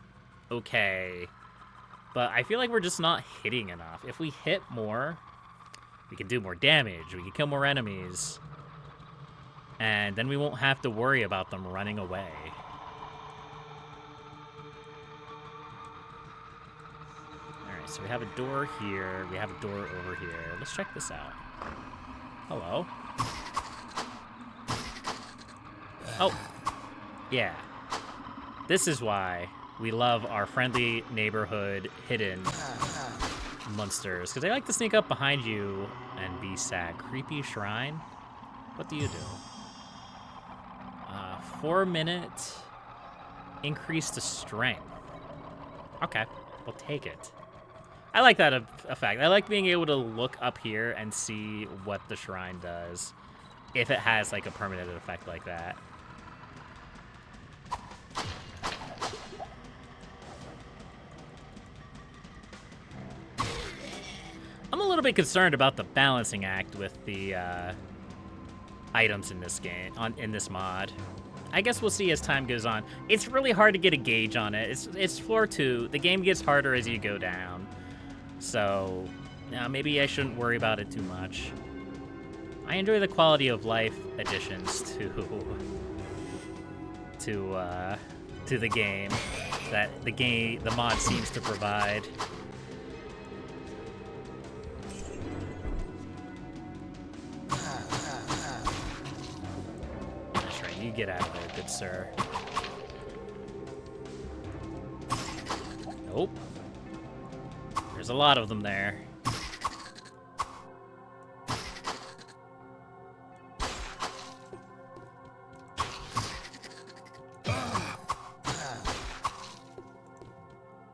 okay. But I feel like we're just not hitting enough. If we hit more, we can do more damage. We can kill more enemies. And then we won't have to worry about them running away. so we have a door here. We have a door over here. Let's check this out. Hello. Oh, yeah. This is why we love our friendly neighborhood hidden monsters, because they like to sneak up behind you and be sad. Creepy shrine? What do you do? 4-minute increase to strength. Okay, we'll take it. I like that effect. I like being able to look up here and see what the shrine does, if it has like a permanent effect like that. I'm a little bit concerned about the balancing act with the items in this game, in this mod. I guess we'll see as time goes on. It's really hard to get a gauge on it. It's floor 2. The game gets harder as you go down. So, maybe I shouldn't worry about it too much. I enjoy the quality of life additions to the game that the mod seems to provide. That's right, you get out of there, good sir. Nope. There's a lot of them there.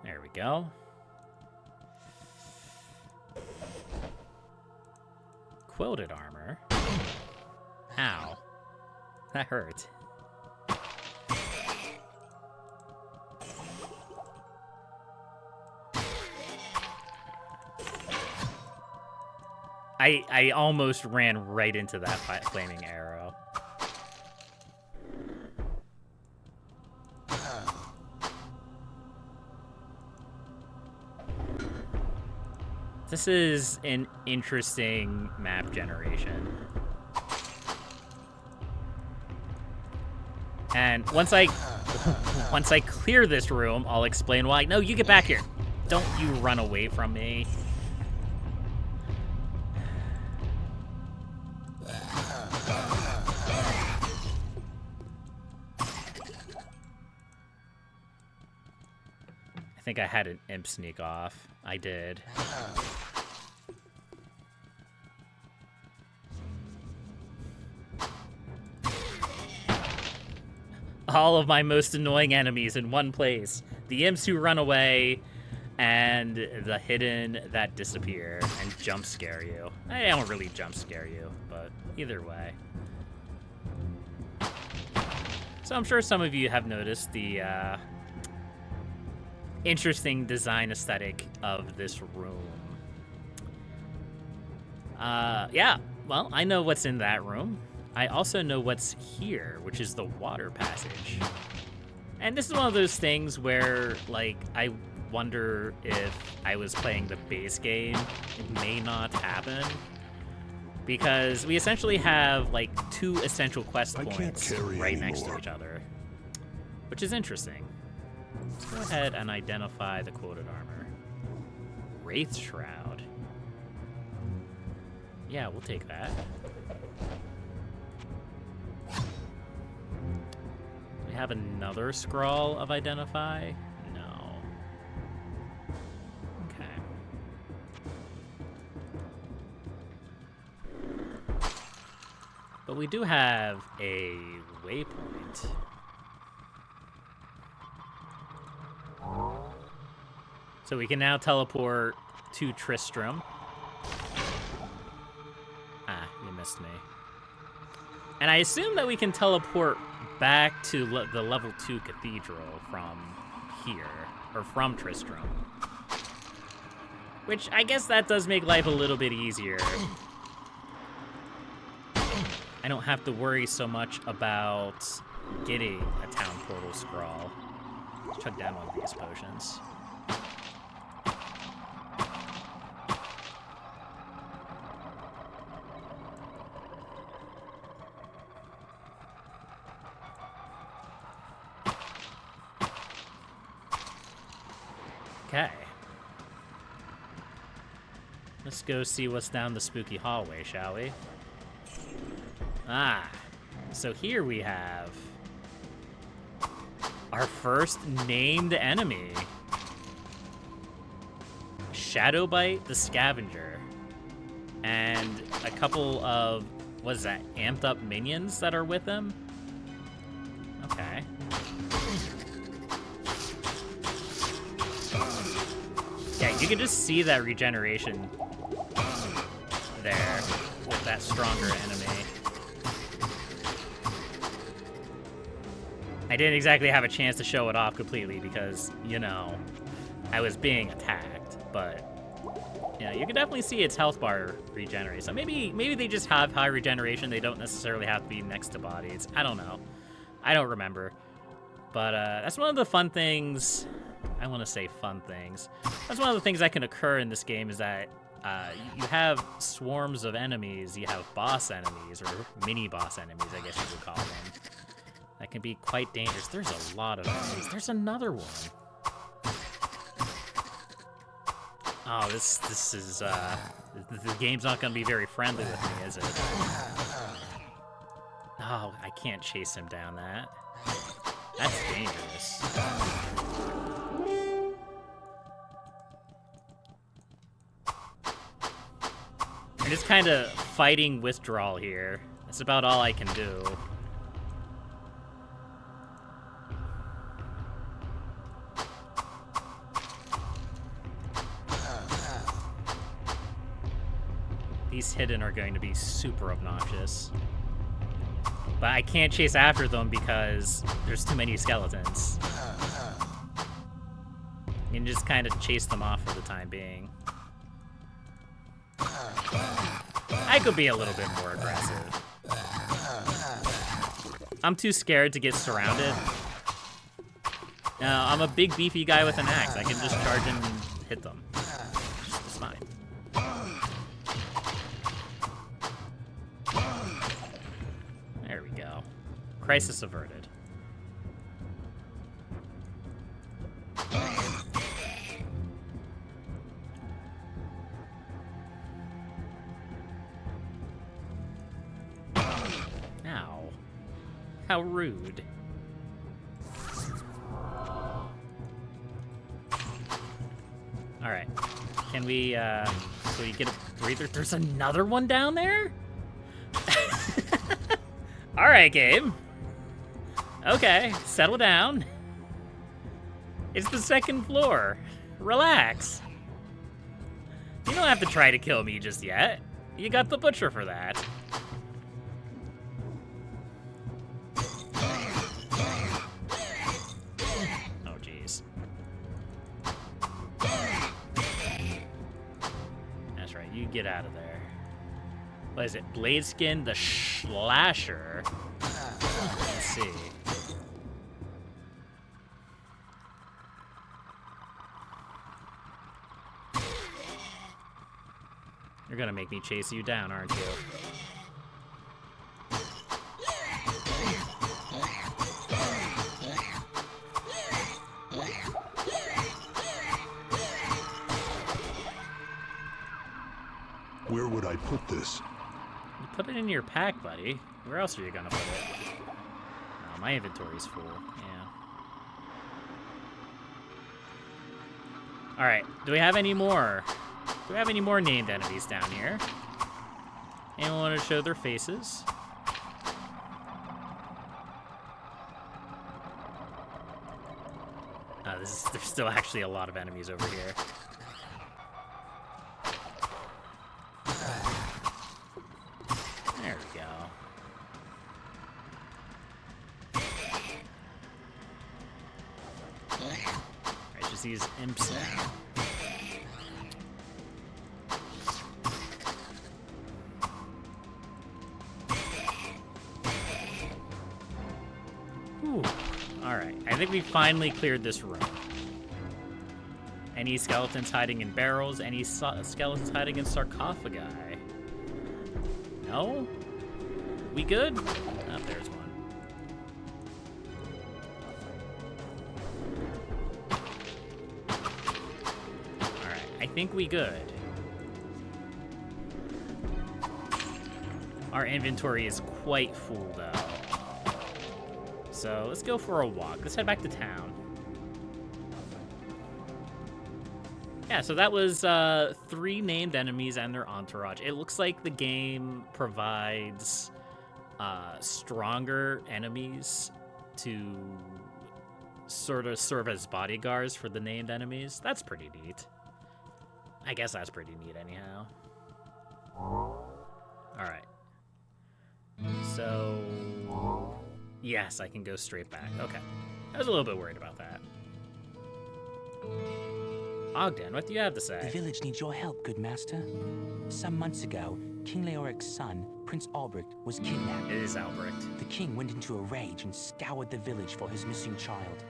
There we go. Quilted armor. Ow. That hurt. I almost ran right into that flaming arrow. This is an interesting map generation. And once I clear this room, I'll explain why. No, you get back here. Don't you run away from me. I think I had an imp sneak off. I did. All of my most annoying enemies in one place. The imps who run away, and the hidden that disappear and jump scare you. I don't really jump scare you, but either way. So I'm sure some of you have noticed the interesting design aesthetic of this room. Yeah, well, I know what's in that room. I also know what's here, which is the water passage. And this is one of those things where, like, I wonder if I was playing the base game, it may not happen. Because we essentially have, like, 2 essential quest points right next to each other. Which is interesting. Let's go ahead and identify the quoted armor. Wraith Shroud. Yeah, we'll take that. We have another scroll of identify? No. Okay. But we do have a waypoint. So we can now teleport to Tristram. Ah, you missed me. And I assume that we can teleport back to the level 2 cathedral from here, or from Tristram. Which, I guess that does make life a little bit easier. I don't have to worry so much about getting a town portal scroll. Let's chug down one of these potions. Okay. Let's go see what's down the spooky hallway, shall we? Ah, so here we have our first named enemy. Shadowbite the Scavenger. And a couple of, what is that, amped up minions that are with him? Okay. Yeah, you can just see that regeneration there with that stronger enemy. I didn't exactly have a chance to show it off completely because, you know, I was being attacked, but yeah, you can definitely see its health bar regenerate. So maybe they just have high regeneration. They don't necessarily have to be next to bodies. I don't know. I don't remember. But that's one of the fun things. I want to say fun things. That's one of the things that can occur in this game is that you have swarms of enemies. You have boss enemies or mini boss enemies, I guess you would call them. That can be quite dangerous. There's a lot of enemies. There's another one. Oh, this is the game's not gonna be very friendly with me, is it? Oh, I can't chase him down that. That's dangerous. I'm just kind of fighting withdrawal here. That's about all I can do. These hidden are going to be super obnoxious. But I can't chase after them because there's too many skeletons. You can just kind of chase them off for the time being. I could be a little bit more aggressive. I'm too scared to get surrounded. No, I'm a big beefy guy with an axe. I can just charge and hit them. It's fine. There we go. Crisis averted. Ow. How rude. Alright. Can we, so you get a breather? There's another one down there? Alright, game. Okay, settle down. It's the second floor. Relax. You don't have to try to kill me just yet. You got the butcher for that. Oh, jeez. That's right, you get out of there. What is it? Bladeskin the Slasher. Let's see. You're gonna make me chase you down, aren't you? Where would I put this? You put it in your pack, buddy. Where else are you gonna put it? Oh, my inventory's full. Yeah. All right. Do we have any more? Do we have any more named enemies down here? Anyone want to show their faces? There's still actually a lot of enemies over here. There we go. Alright, just these imps now. Alright, I think we finally cleared this room. Any skeletons hiding in barrels? Any skeletons hiding in sarcophagi? No? We good? Oh, there's one. Alright, I think we good. Our inventory is quite full, though. So let's go for a walk. Let's head back to town. Yeah, so that was 3 named enemies and their entourage. It looks like the game provides stronger enemies to sort of serve as bodyguards for the named enemies. That's pretty neat. I guess that's pretty neat anyhow. Alright. So... yes, I can go straight back. Okay. I was a little bit worried about that. Ogden, what do you have to say? The village needs your help, good master. Some months ago, King Leoric's son, Prince Albrecht, was kidnapped. It is Albrecht. The king went into a rage and scoured the village for his missing child.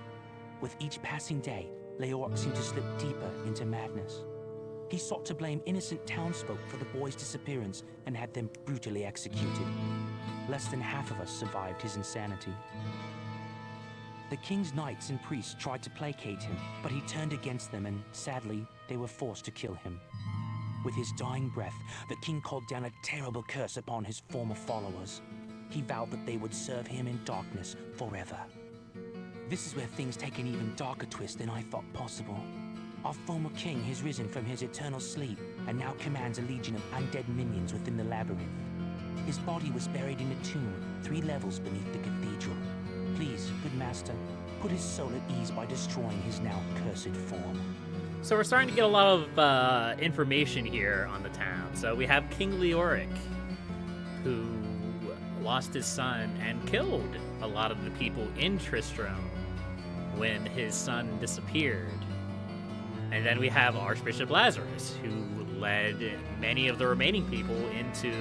With each passing day, Leoric seemed to slip deeper into madness. He sought to blame innocent townsfolk for the boy's disappearance and had them brutally executed. Less than half of us survived his insanity. The king's knights and priests tried to placate him, but he turned against them and, sadly, they were forced to kill him. With his dying breath, the king called down a terrible curse upon his former followers. He vowed that they would serve him in darkness forever. This is where things take an even darker twist than I thought possible. Our former king has risen from his eternal sleep and now commands a legion of undead minions within the labyrinth. His body was buried in a tomb 3 levels beneath the cathedral. Please, good master, put his soul at ease by destroying his now cursed form. So we're starting to get a lot of information here on the town. So we have King Leoric, who lost his son and killed a lot of the people in Tristram when his son disappeared. And then we have Archbishop Lazarus, who led many of the remaining people into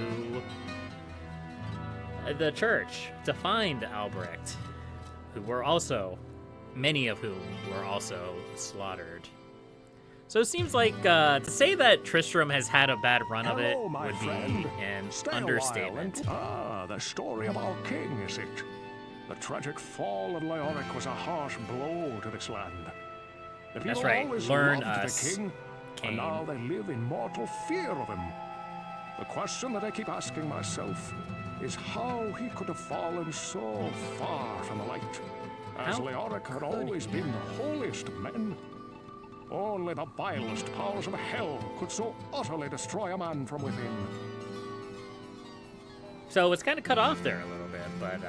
the church to find Albrecht, who were also, many of whom were also slaughtered. So it seems like to say that Tristram has had a bad run of it would be an understatement. The story of our king, is it? The tragic fall of Leoric was a harsh blow to this land. The people That's right. always Learn loved us, the king, and now they live in mortal fear of him. The question that I keep asking myself is how he could have fallen so far from the light, as Leoric had always been the holiest of men. Only the vilest powers of hell could so utterly destroy a man from within. So it's kind of cut off there a little bit, but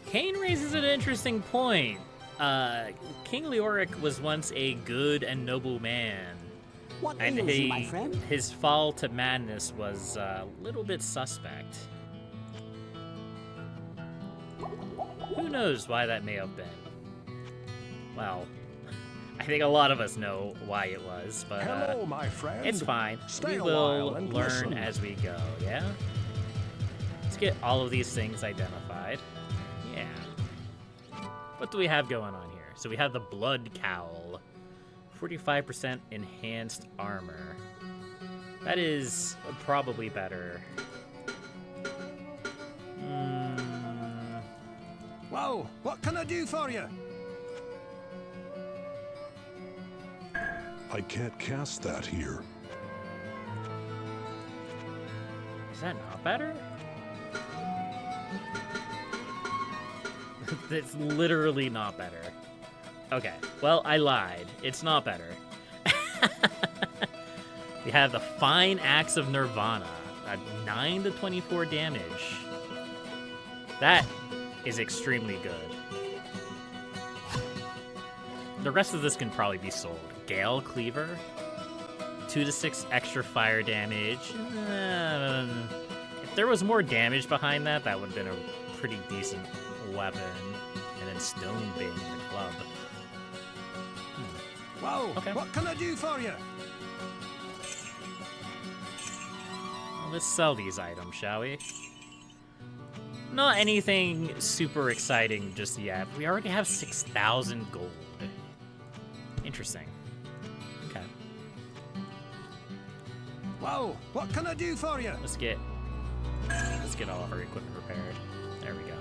Kane raises an interesting point. King Leoric was once a good and noble man. What And ails you, my friend? his fall to madness was a little bit suspect. Who knows why that may have been? Well, I think a lot of us know why it was, but Hello, my friend. it's fine. Stay We a will while and learn listen. as we go, yeah? Let's get all of these things identified. Yeah. What do we have going on here? So we have the Blood Cowl. 45% enhanced armor. That is probably better. Whoa, what can I do for you? I can't cast that here. Is that not better? It's literally not better. Okay, well, I lied. It's not better. We have the Fine Axe of Nirvana, at 9 to 24 damage. That is extremely good. The rest of this can probably be sold. Gale Cleaver, 2 to 6 extra fire damage. If there was more damage behind that, that would have been a pretty decent weapon. And then Stone Bane, the club. Whoa, Okay. what can I do for you? Well, let's sell these items, shall we? Not anything super exciting just yet. We already have 6,000 gold. Interesting. Okay. Whoa, what can I do for you? Let's get all of our equipment repaired. There we go.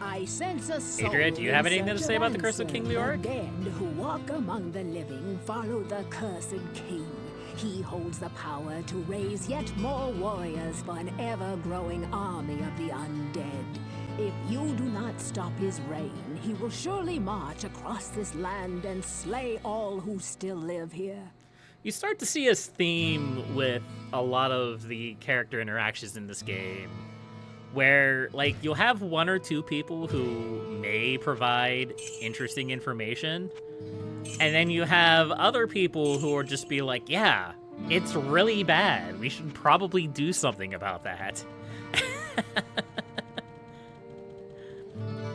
I sense a soul Adria, do you have in anything to search say of about the curse of answers. King Leoric? The dead who walk among the living follow the cursed king. He holds the power to raise yet more warriors for an ever-growing army of the undead. If you do not stop his reign, he will surely march across this land and slay all who still live here. You start to see his theme with a lot of the character interactions in this game, where, like, you'll have one or two people who may provide interesting information, and then you have other people who will just be like, yeah, it's really bad. We should probably do something about that.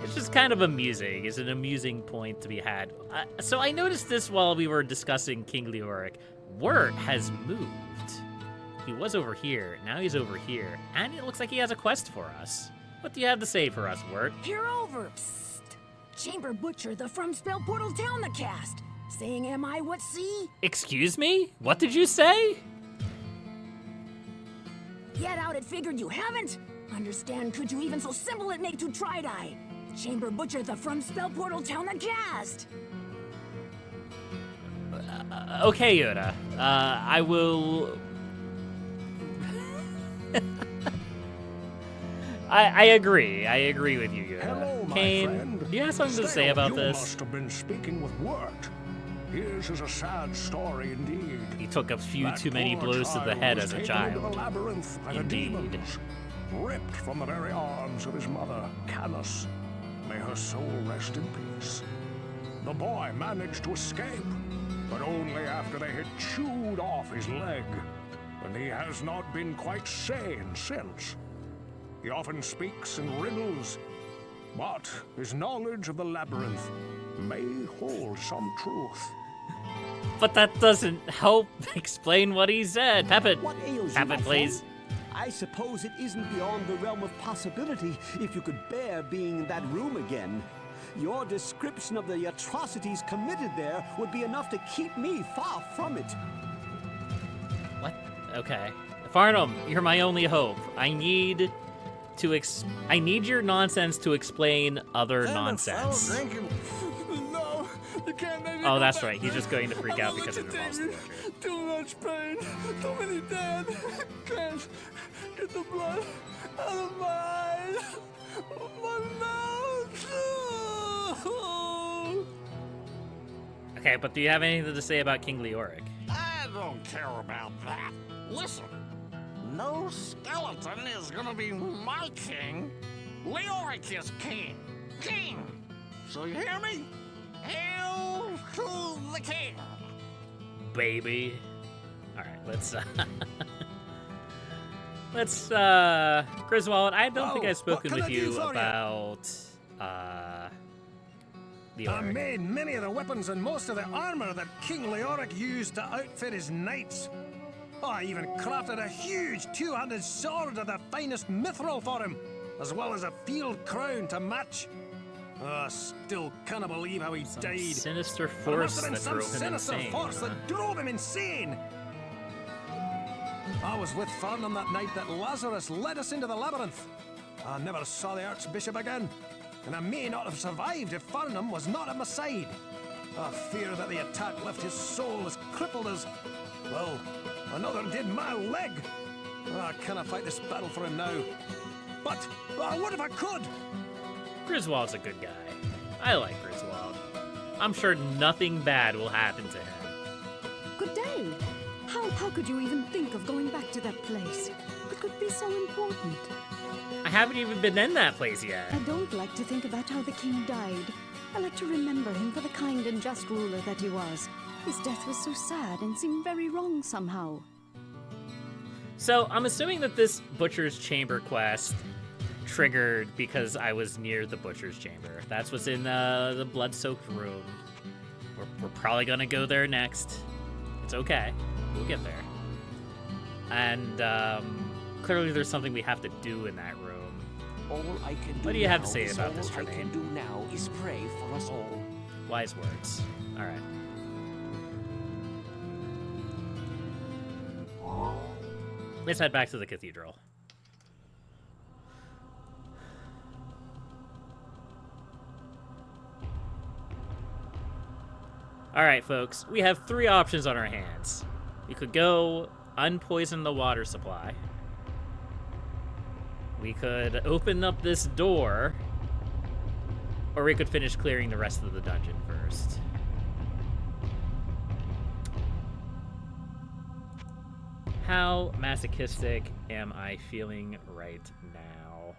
It's just kind of amusing. It's an amusing point to be had. So I noticed this while we were discussing King Leoric. Wirt has moved. He was over here, now he's over here, and it looks like he has a quest for us. What do you have to say for us, Wirt? Peer over. Psst. Chamber Butcher, the from Spell Portal down the cast. Saying, am I what see? Excuse me? What did you say? Yet out it figured you haven't? Understand could you even so simple it make to try-die? Chamber Butcher, the from Spell Portal down the cast. Okay, Yoda. I will... I agree. I agree with you, Yoda. Hello, my Kane, friend. do you have something to say Still, about you this? must have been speaking with Wirt. His is a sad story indeed. He took a few That too many poor blows to the head was as a taken into child. the labyrinth by the Indeed. demons, ripped from the very arms of his mother, Canis. May her soul rest in peace. The boy managed to escape, but only after they had chewed off his leg, and he has not been quite sane since. He often speaks in riddles, but his knowledge of the labyrinth may hold some truth. But that doesn't help explain what he said. Peppin, What ails you, Peppin, my please. friend? I suppose it isn't beyond the realm of possibility if you could bear being in that room again. Your description of the atrocities committed there would be enough to keep me far from it. What? Okay. Farnham, you're my only hope. I need your nonsense to explain other nonsense. No, you can't make me Oh, go that's back right. He's just there. going to freak I'm out because it involves the vegetating. Witcher. Too much pain. Too many dead. Can't get the blood out of my eyes. My mouth. Okay, but do you have anything to say about King Leoric? I don't care about that. Listen, no skeleton is gonna be my king. Leoric is king. King. So you hear me? Hail to the king. Baby. Alright, let's Griswold, I don't think Oh, I've spoken what with can I do you for you? about I Leoric. made many of the weapons and most of the armor that King Leoric used to outfit his knights. Oh, I even crafted a huge two-handed sword of the finest mithril for him, as well as a field crown to match. Oh, still can't believe how he died. Sinister But it force must have been that some drove him sinister insane. force huh? that drove him insane. I was with Farnham that night that Lazarus led us into the labyrinth. I never saw the Archbishop again, and I may not have survived if Farnham was not at my side. I fear that the attack left his soul as crippled as, well, another did my leg. I cannot fight this battle for him now. But what if I could? Griswold's a good guy. I like Griswold. I'm sure nothing bad will happen to him. Good day. How could you even think of going back to that place? It could be so important. I haven't even been in that place yet. I don't like to think about how the king died. I like to remember him for the kind and just ruler that he was. His death was so sad and seemed very wrong somehow. So I'm assuming that this Butcher's Chamber quest triggered because I was near the Butcher's Chamber. That's what's in the blood-soaked room. We're probably gonna go there next. It's okay. We'll get there. And clearly there's something we have to do in that room. All I can do What do you have to now say is about this, all I Tremaine? can do now is pray for us all. Wise words. All right. Let's head back to the cathedral. All right, folks, we have 3 options on our hands. We could go unpoison the water supply. We could open up this door, or we could finish clearing the rest of the dungeon first. How masochistic am I feeling right now?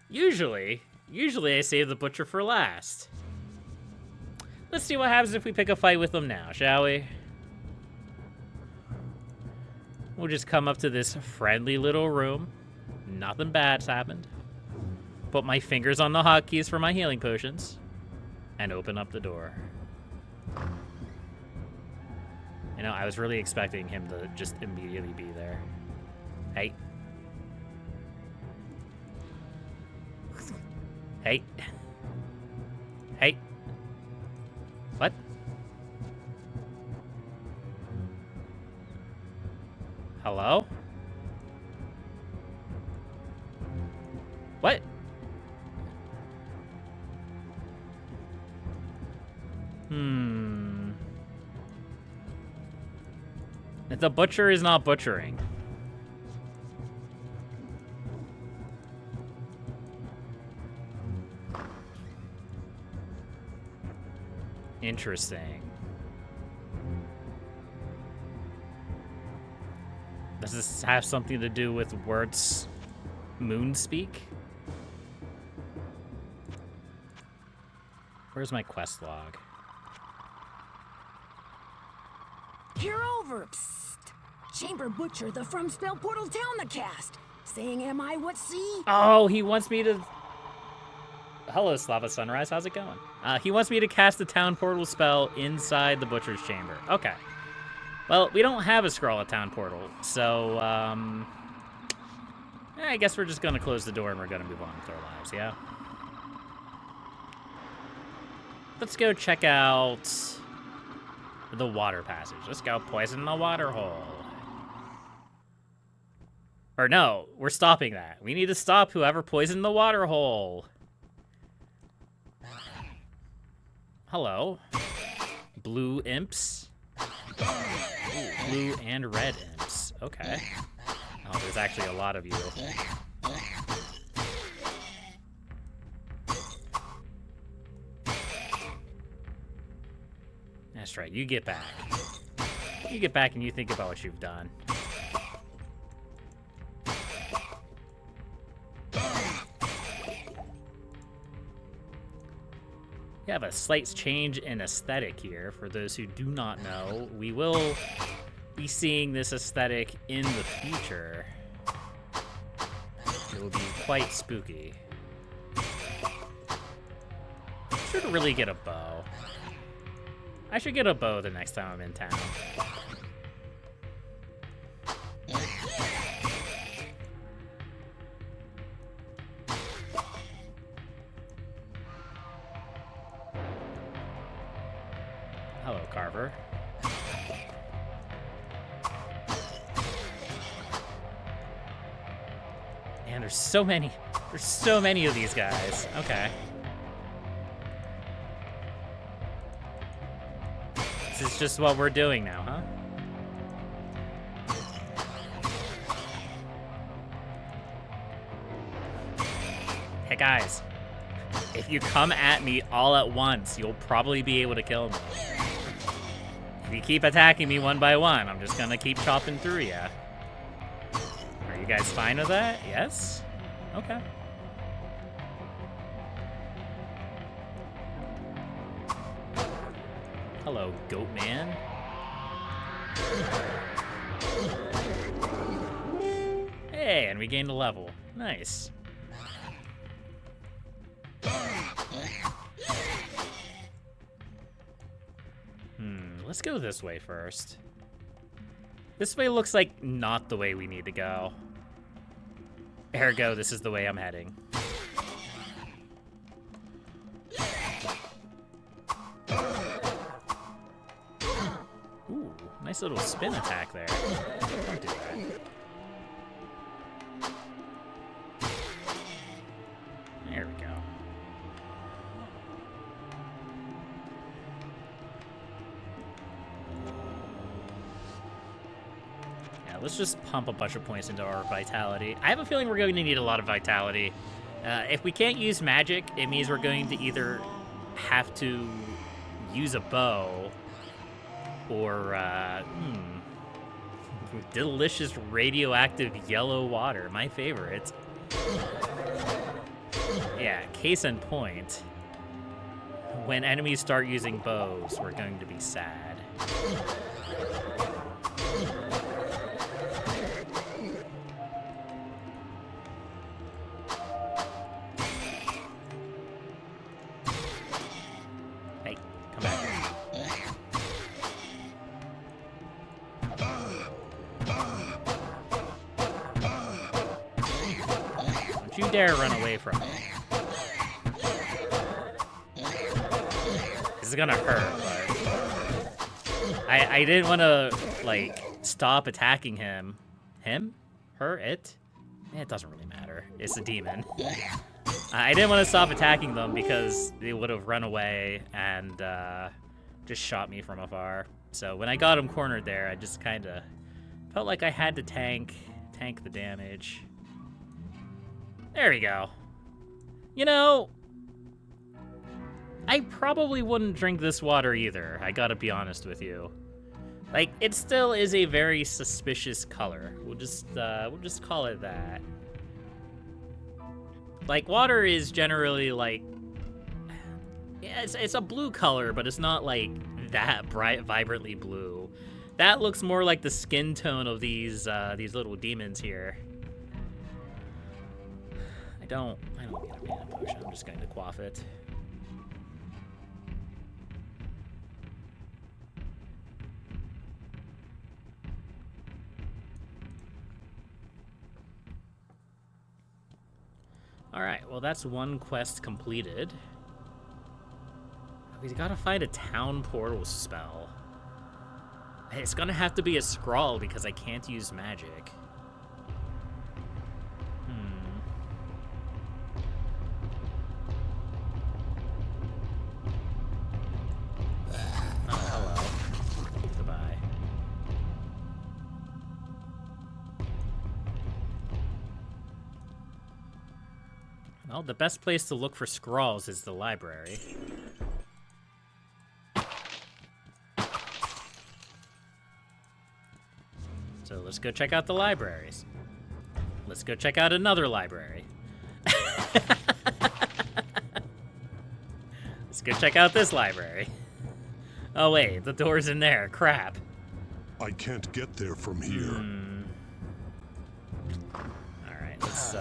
Usually I save the butcher for last. Let's see what happens if we pick a fight with him now, shall we? We'll just come up to this friendly little room. Nothing bad's happened. Put my fingers on the hotkeys for my healing potions. And open up the door. You know, I was really expecting him to just immediately be there. Hey. Hey. Hey. What? Hello? What? The butcher is not butchering. Interesting. Does this have something to do with Wert's moon speak? Where's my quest log? Peer over. Psst. Chamber Butcher, the from Spell Portal Town the cast. Saying, am I what see? Oh, he wants me to... Hello, Slava Sunrise. How's it going? He wants me to cast the town portal spell inside the Butcher's Chamber. Okay. Well, we don't have a scroll at town portal, so, I guess we're just gonna close the door and we're gonna move on with our lives, yeah? Let's go check out the water passage. Let's go poison the water hole. Or no, we're stopping that. We need to stop whoever poisoned the water hole. Hello. Blue imps. Ooh, blue and red imps. Okay. Oh, there's actually a lot of you. That's right, you get back. You get back and you think about what you've done. We have a slight change in aesthetic here. For those who do not know, we will be seeing this aesthetic in the future. It will be quite spooky. Should really get a bow. I should get a bow the next time I'm in town. Hello, Carver. Man, there's so many of these guys. Okay. This is just what we're doing now, huh? Hey guys, if you come at me all at once, you'll probably be able to kill me. If you keep attacking me one by one, I'm just gonna keep chopping through ya. Are you guys fine with that? Yes? Okay. Hello, goat man. Hey, and we gained a level. Nice. Let's go this way first. This way looks like not the way we need to go. Ergo, this is the way I'm heading. Ooh, nice little spin attack there. Don't do that. There we go. let's just pump a bunch of points into our vitality. I have a feeling we're going to need a lot of vitality. If we can't use magic, it means we're going to either have to use a bow or, delicious radioactive yellow water, my favorite. Yeah, case in point. When enemies start using bows, we're going to be sad. Hey, come back here. Don't you dare run away from me. This is gonna hurt, but I didn't want to, like, stop attacking him. Him? Her? It? It doesn't really matter. It's a demon. I didn't want to stop attacking them because they would have run away and just shot me from afar. So when I got him cornered there, I just kind of felt like I had to tank the damage. There we go. You know, I probably wouldn't drink this water either, I gotta be honest with you. Like, it still is a very suspicious color. We'll just call it that. Like, water is generally, like, yeah, it's a blue color, but it's not, like, that bright, vibrantly blue. That looks more like the skin tone of these little demons here. I don't need a mana potion. I'm just going to quaff it. Alright, well that's one quest completed. We gotta find a town portal spell. It's gonna have to be a scroll because I can't use magic. Oh, hello. Goodbye. Well, the best place to look for scrolls is the library. So let's go check out the libraries. Let's go check out another library. Let's go check out this library. Oh wait, the door's in there. Crap. I can't get there from here. Alright, let's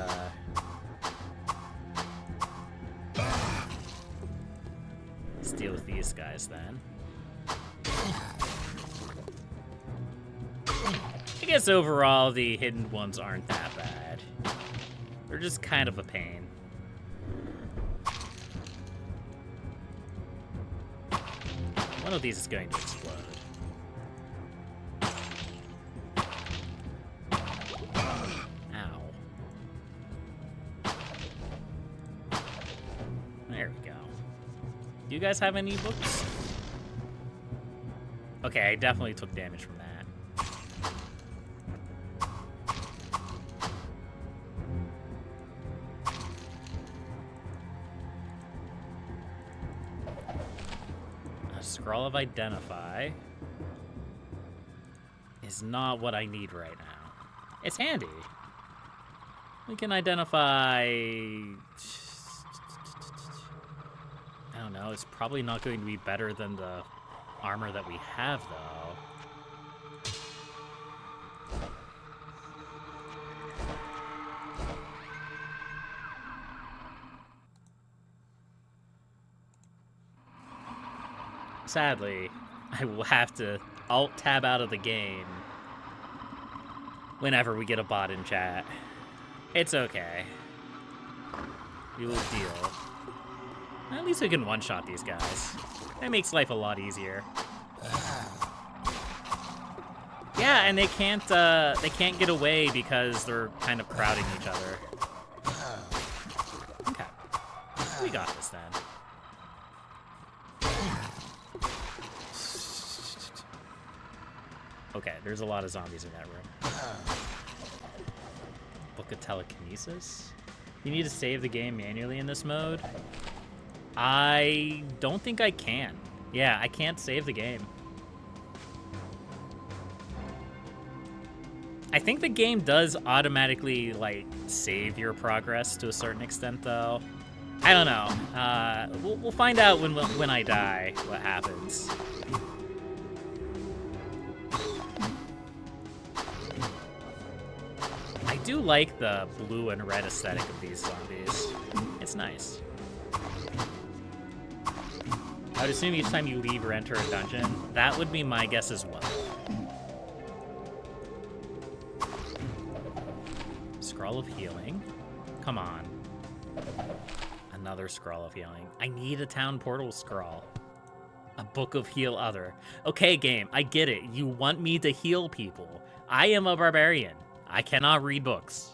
deal with these guys then. I guess overall the hidden ones aren't that bad. They're just kind of a pain. One of these is going to explode. Ow. There we go. Do you guys have any books? Okay, I definitely took damage from that. Scroll of Identify is not what I need right now. It's handy. We can identify... I don't know, it's probably not going to be better than the armor that we have, though. Sadly, I will have to alt-tab out of the game whenever we get a bot in chat. It's okay. We will deal. At least we can one-shot these guys. That makes life a lot easier. Yeah, and they can't get away because they're kind of crowding each other. Okay. We got this then. Okay, there's a lot of zombies in that room. Book of Telekinesis? You need to save the game manually in this mode? I don't think I can. Yeah, I can't save the game. I think the game does automatically, like, save your progress to a certain extent, though. I don't know. We'll find out when I die what happens. I do like the blue and red aesthetic of these zombies. It's nice. I would assume each time you leave or enter a dungeon, that would be my guess as well. Scroll of Healing. Come on. Another Scroll of Healing. I need a town portal scroll. A Book of Heal Other. Okay, game, I get it. You want me to heal people. I am a barbarian. I cannot read books.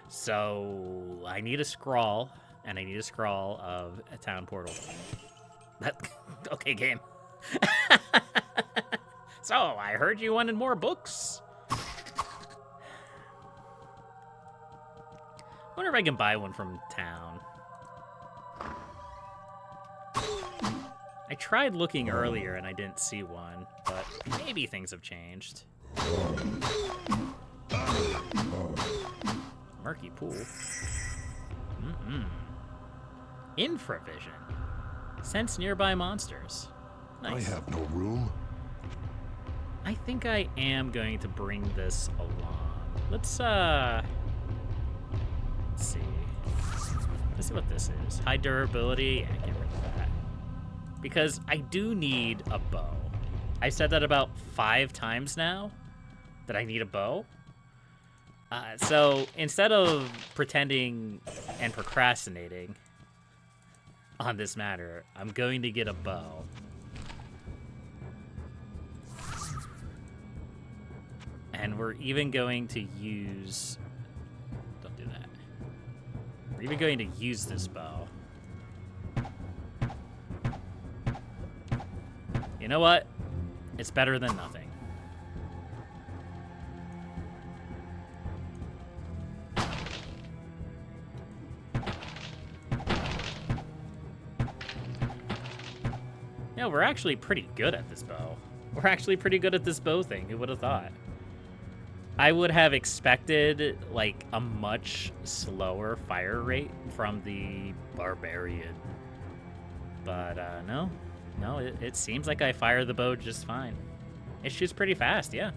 So I need a scroll, and I need a scroll of a town portal. Okay, game. So, I heard you wanted more books. I wonder if I can buy one from town. I tried looking earlier and I didn't see one, but maybe things have changed. Murky pool. Infravision. Sense nearby monsters. Nice. I have no room. I think I am going to bring this along. Let's see. Let's see what this is. High durability. Yeah, get rid of that. Because I do need a bow. I've said that about 5 times now, that I need a bow. So instead of pretending and procrastinating on this matter, I'm going to get a bow. And we're even going to use... Don't do that. We're even going to use this bow. You know what? It's better than nothing. Yeah, we're actually pretty good at this bow. We're actually pretty good at this bow thing. Who would have thought? I would have expected, like, a much slower fire rate from the barbarian. But, no. No, it seems like I fire the bow just fine. It shoots pretty fast, yeah.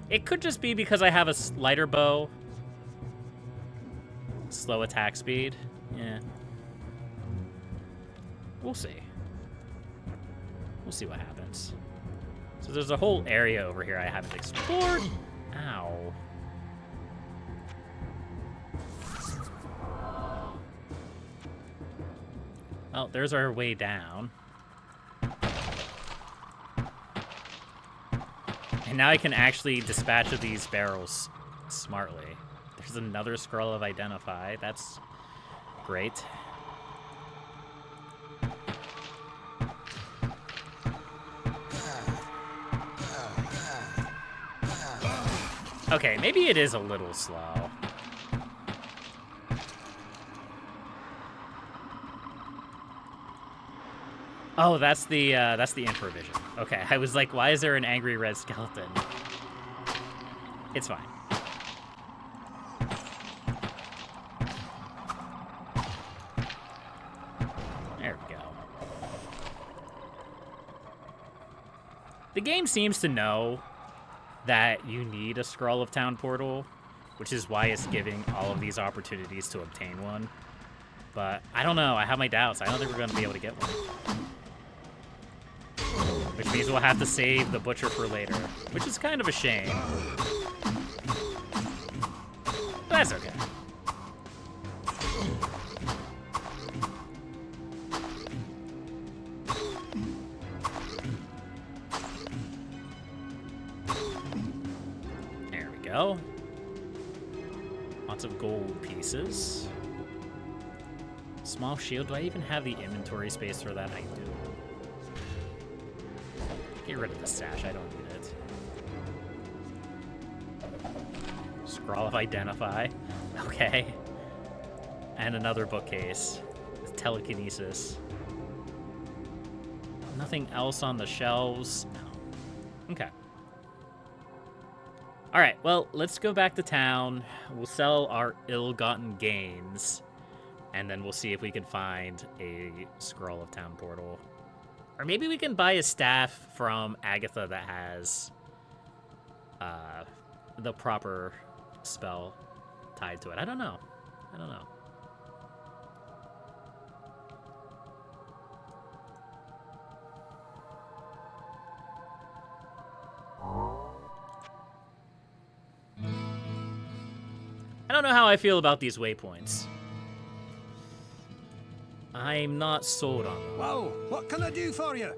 It could just be because I have a lighter bow. Slow attack speed. Yeah. We'll see. We'll see what happens. So there's a whole area over here I haven't explored. Ow. Oh, there's our way down. And now I can actually dispatch of these barrels smartly. There's another scroll of Identify. That's great. Okay, maybe it is a little slow. Oh, that's the infravision. Okay, I was like, why is there an angry red skeleton? It's fine. There we go. The game seems to know that you need a Scroll of Town Portal, which is why it's giving all of these opportunities to obtain one. But I don't know. I have my doubts. I don't think we're going to be able to get one. Which means we'll have to save the butcher for later, which is kind of a shame. But that's okay. There we go. Lots of gold pieces. Small shield. Do I even have the inventory space for that? I do. Get rid of the sash. I don't need it. Scroll of Identify. Okay. And another bookcase. With telekinesis. Nothing else on the shelves. No. Okay. Alright, well, let's go back to town. We'll sell our ill-gotten gains. And then we'll see if we can find a Scroll of Town Portal. Or maybe we can buy a staff from Agatha that has the proper spell tied to it. I don't know. I don't know. I don't know how I feel about these waypoints. I'm not sold on them. Whoa, what can I do for you?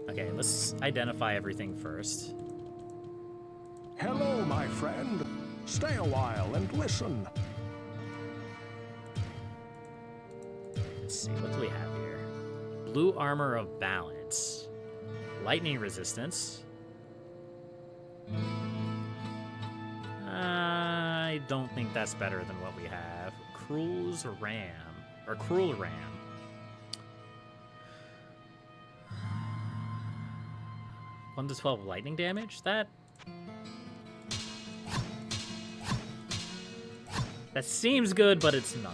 Okay, let's identify everything first. Hello, my friend. Stay a while and listen. Let's see, what do we have here? Blue Armor of Balance. Lightning Resistance. I don't think that's better than what we have. Cruel's Ram. Or Cruel Ram. One to 12 lightning damage? That seems good, but it's not.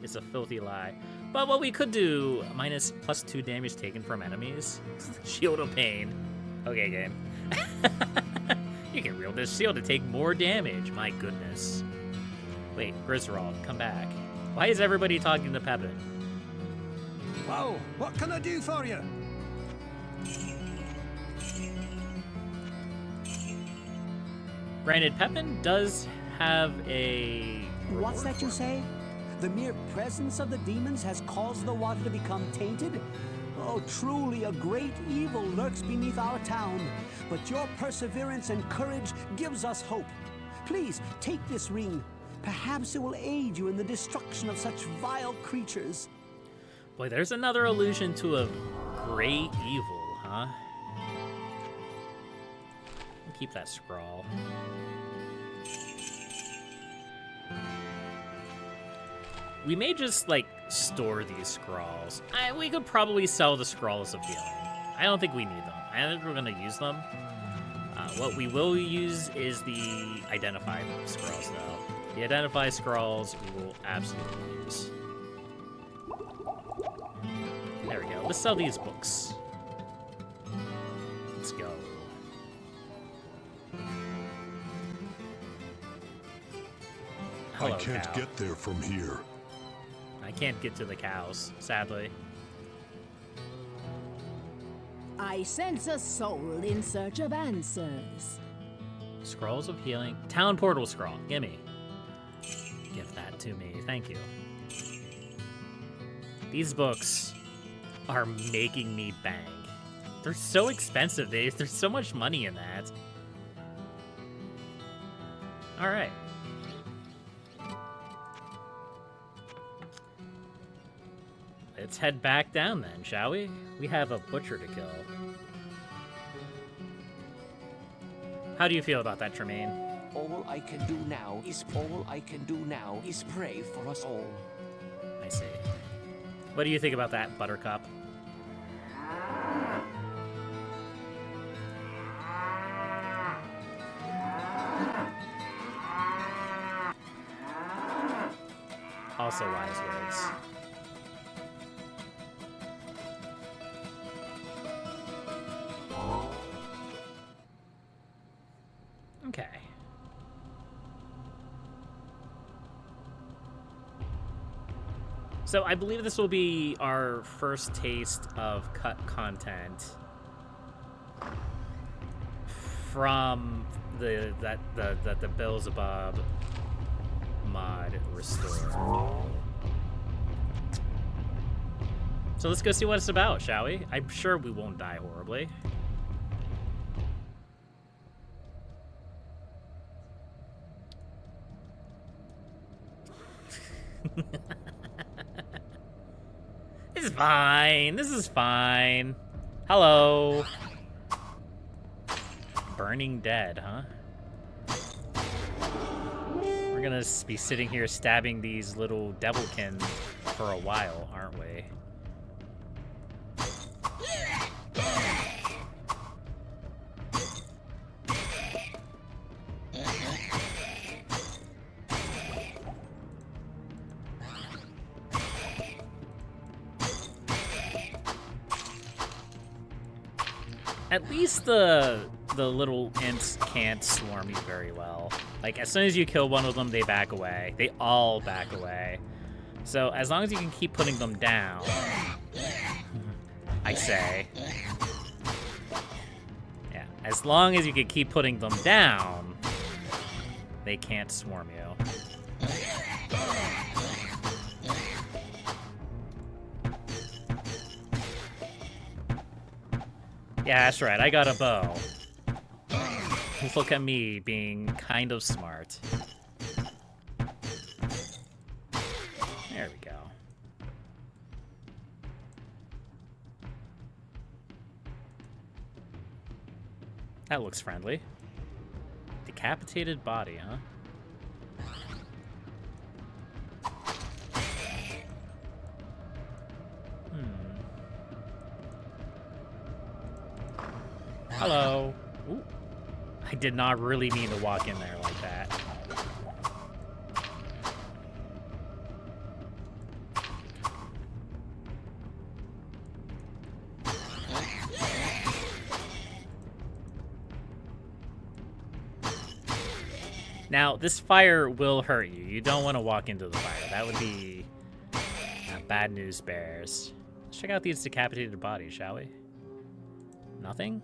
It's a filthy lie. But what we could do, minus +2 damage taken from enemies. Shield of Pain. Okay, game. You can wield this shield to take more damage. My goodness. Wait, Griswold, come back. Why is everybody talking to Pepin? Whoa, what can I do for you? Granted, Pepin does have a... What's that you say? The mere presence of the demons has caused the water to become tainted? Oh, truly a great evil lurks beneath our town. But your perseverance and courage gives us hope. Please, take this ring. Perhaps it will aid you in the destruction of such vile creatures. Boy, there's another allusion to a great evil, huh? I'll keep that scroll. We may just, like, store these scrolls. We could probably sell the scrolls of healing. I don't think we need them. I don't think we're going to use them. What we will use is the Identify scrolls, though. The Identify scrolls we will absolutely use. There we go. Let's sell these books. Let's go. Hello, I can't cow. get there from here. I can't get to the cows, sadly. I sense a soul in search of answers. Scrolls of Healing. Town Portal Scroll. Gimme. Give that to me. Thank you. These books are making me bang. They're so expensive. There's so much money in that. All right. Let's head back down then, shall we? We have a butcher to kill. How do you feel about that, Tremaine? All I can do now is pray for us all. I see. What do you think about that, Buttercup? Also wise words. Okay. So I believe this will be our first taste of cut content from the Belzebub mod restored. So let's go see what it's about, shall we? I'm sure we won't die horribly. This is fine. This is fine. Hello. Burning Dead, huh? gonna be sitting here stabbing these little devilkin for a while, aren't we? At least the little imps can't swarm you very well. Like, as soon as you kill one of them, they back away. They all back away. So, as long as you can keep putting them down, I say. Yeah, as long as you can keep putting them down, they can't swarm you. Yeah, that's right, I got a bow. Look at me being kind of smart. There we go. That looks friendly. Decapitated body, huh? Hello. Ooh. I did not really mean to walk in there like that. Now, this fire will hurt you. You don't want to walk into the fire. That would be bad news bears. Let's check out these decapitated bodies, shall we? Nothing?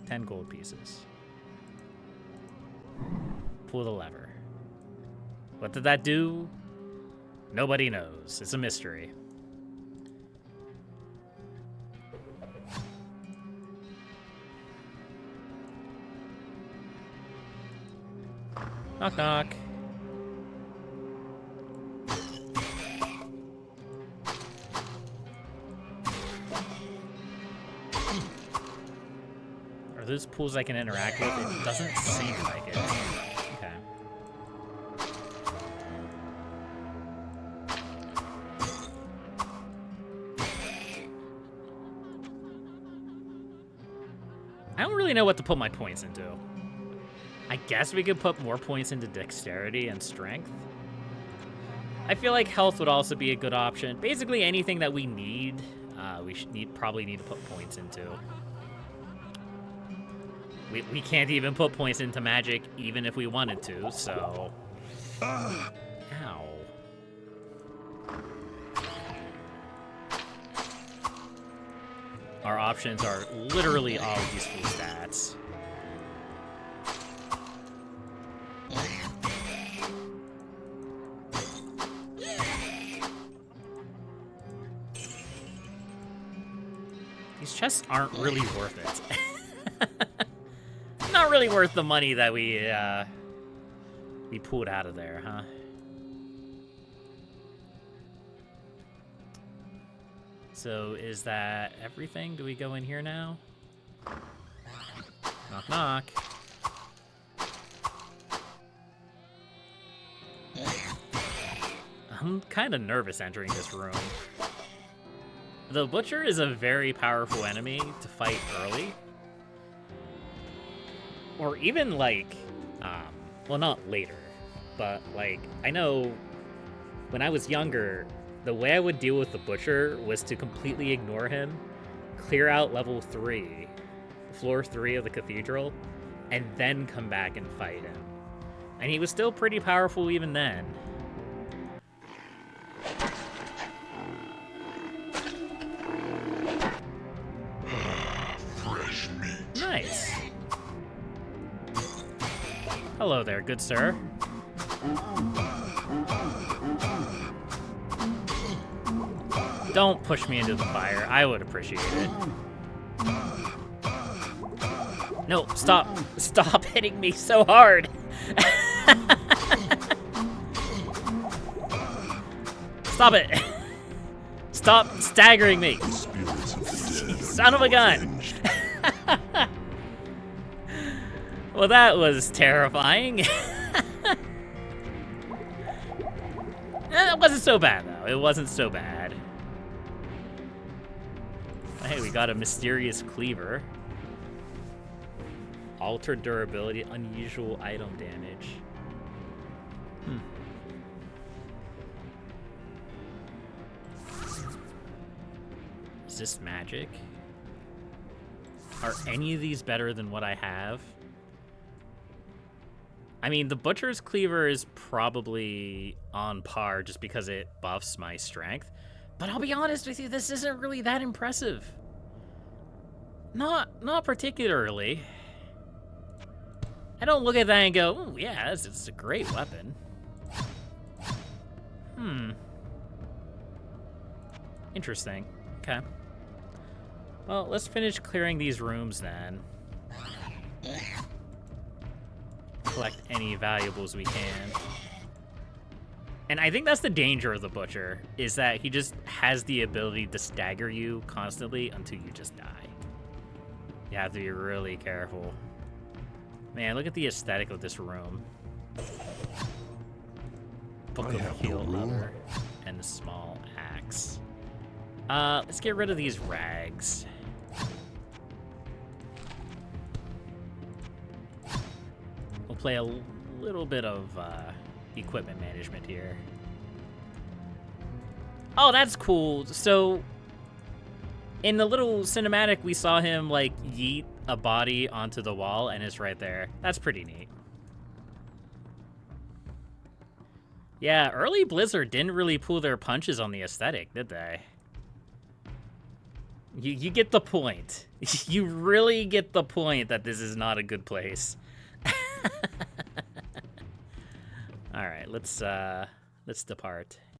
10 gold pieces. Pull the lever. What did that do? Nobody knows. It's a mystery. Knock, knock. Are those pools I can interact with? It doesn't seem like it. Okay. I don't really know what to put my points into. I guess we could put more points into dexterity and strength. I feel like health would also be a good option. Basically anything that we need, we probably need to put points into. We can't even put points into magic even if we wanted to, so... Ow. Our options are literally all useful stats. These chests aren't really worth it. Not really worth the money that we pulled out of there, huh? So is that everything? Do we go in here now? Knock, knock. I'm kind of nervous entering this room. The Butcher is a very powerful enemy to fight early. Or even, like, well, not later, but, like, I know when I was younger, the way I would deal with the Butcher was to completely ignore him, clear out level 3, floor 3 of the cathedral, and then come back and fight him. And he was still pretty powerful even then. Fresh meat. Nice. Hello there, good sir. Don't push me into the fire. I would appreciate it. No, stop. Stop hitting me so hard. Stop it. Stop staggering me. Son of a gun. Well, that was terrifying. It wasn't so bad, though. It wasn't so bad. Hey, we got a mysterious cleaver. Altered durability, unusual item damage. Is this magic? Are any of these better than what I have? I mean, the Butcher's Cleaver is probably on par just because it buffs my strength. But I'll be honest with you, this isn't really that impressive. Not particularly. I don't look at that and go, "Ooh, yeah, it's a great weapon." Interesting. Okay. Well, let's finish clearing these rooms then. Collect any valuables we can. And I think that's the danger of the Butcher, is that he just has the ability to stagger you constantly until you just die. You have to be really careful. Man, look at the aesthetic of this room. Book of Heel Leather and the small axe. Let's get rid of these rags. We'll play a little bit of equipment management here. Oh, that's cool. So in the little cinematic, we saw him like yeet a body onto the wall, and it's right there. That's pretty neat. Yeah, early Blizzard didn't really pull their punches on the aesthetic, did they? You get the point. You really get the point that this is not a good place. All right, let's depart.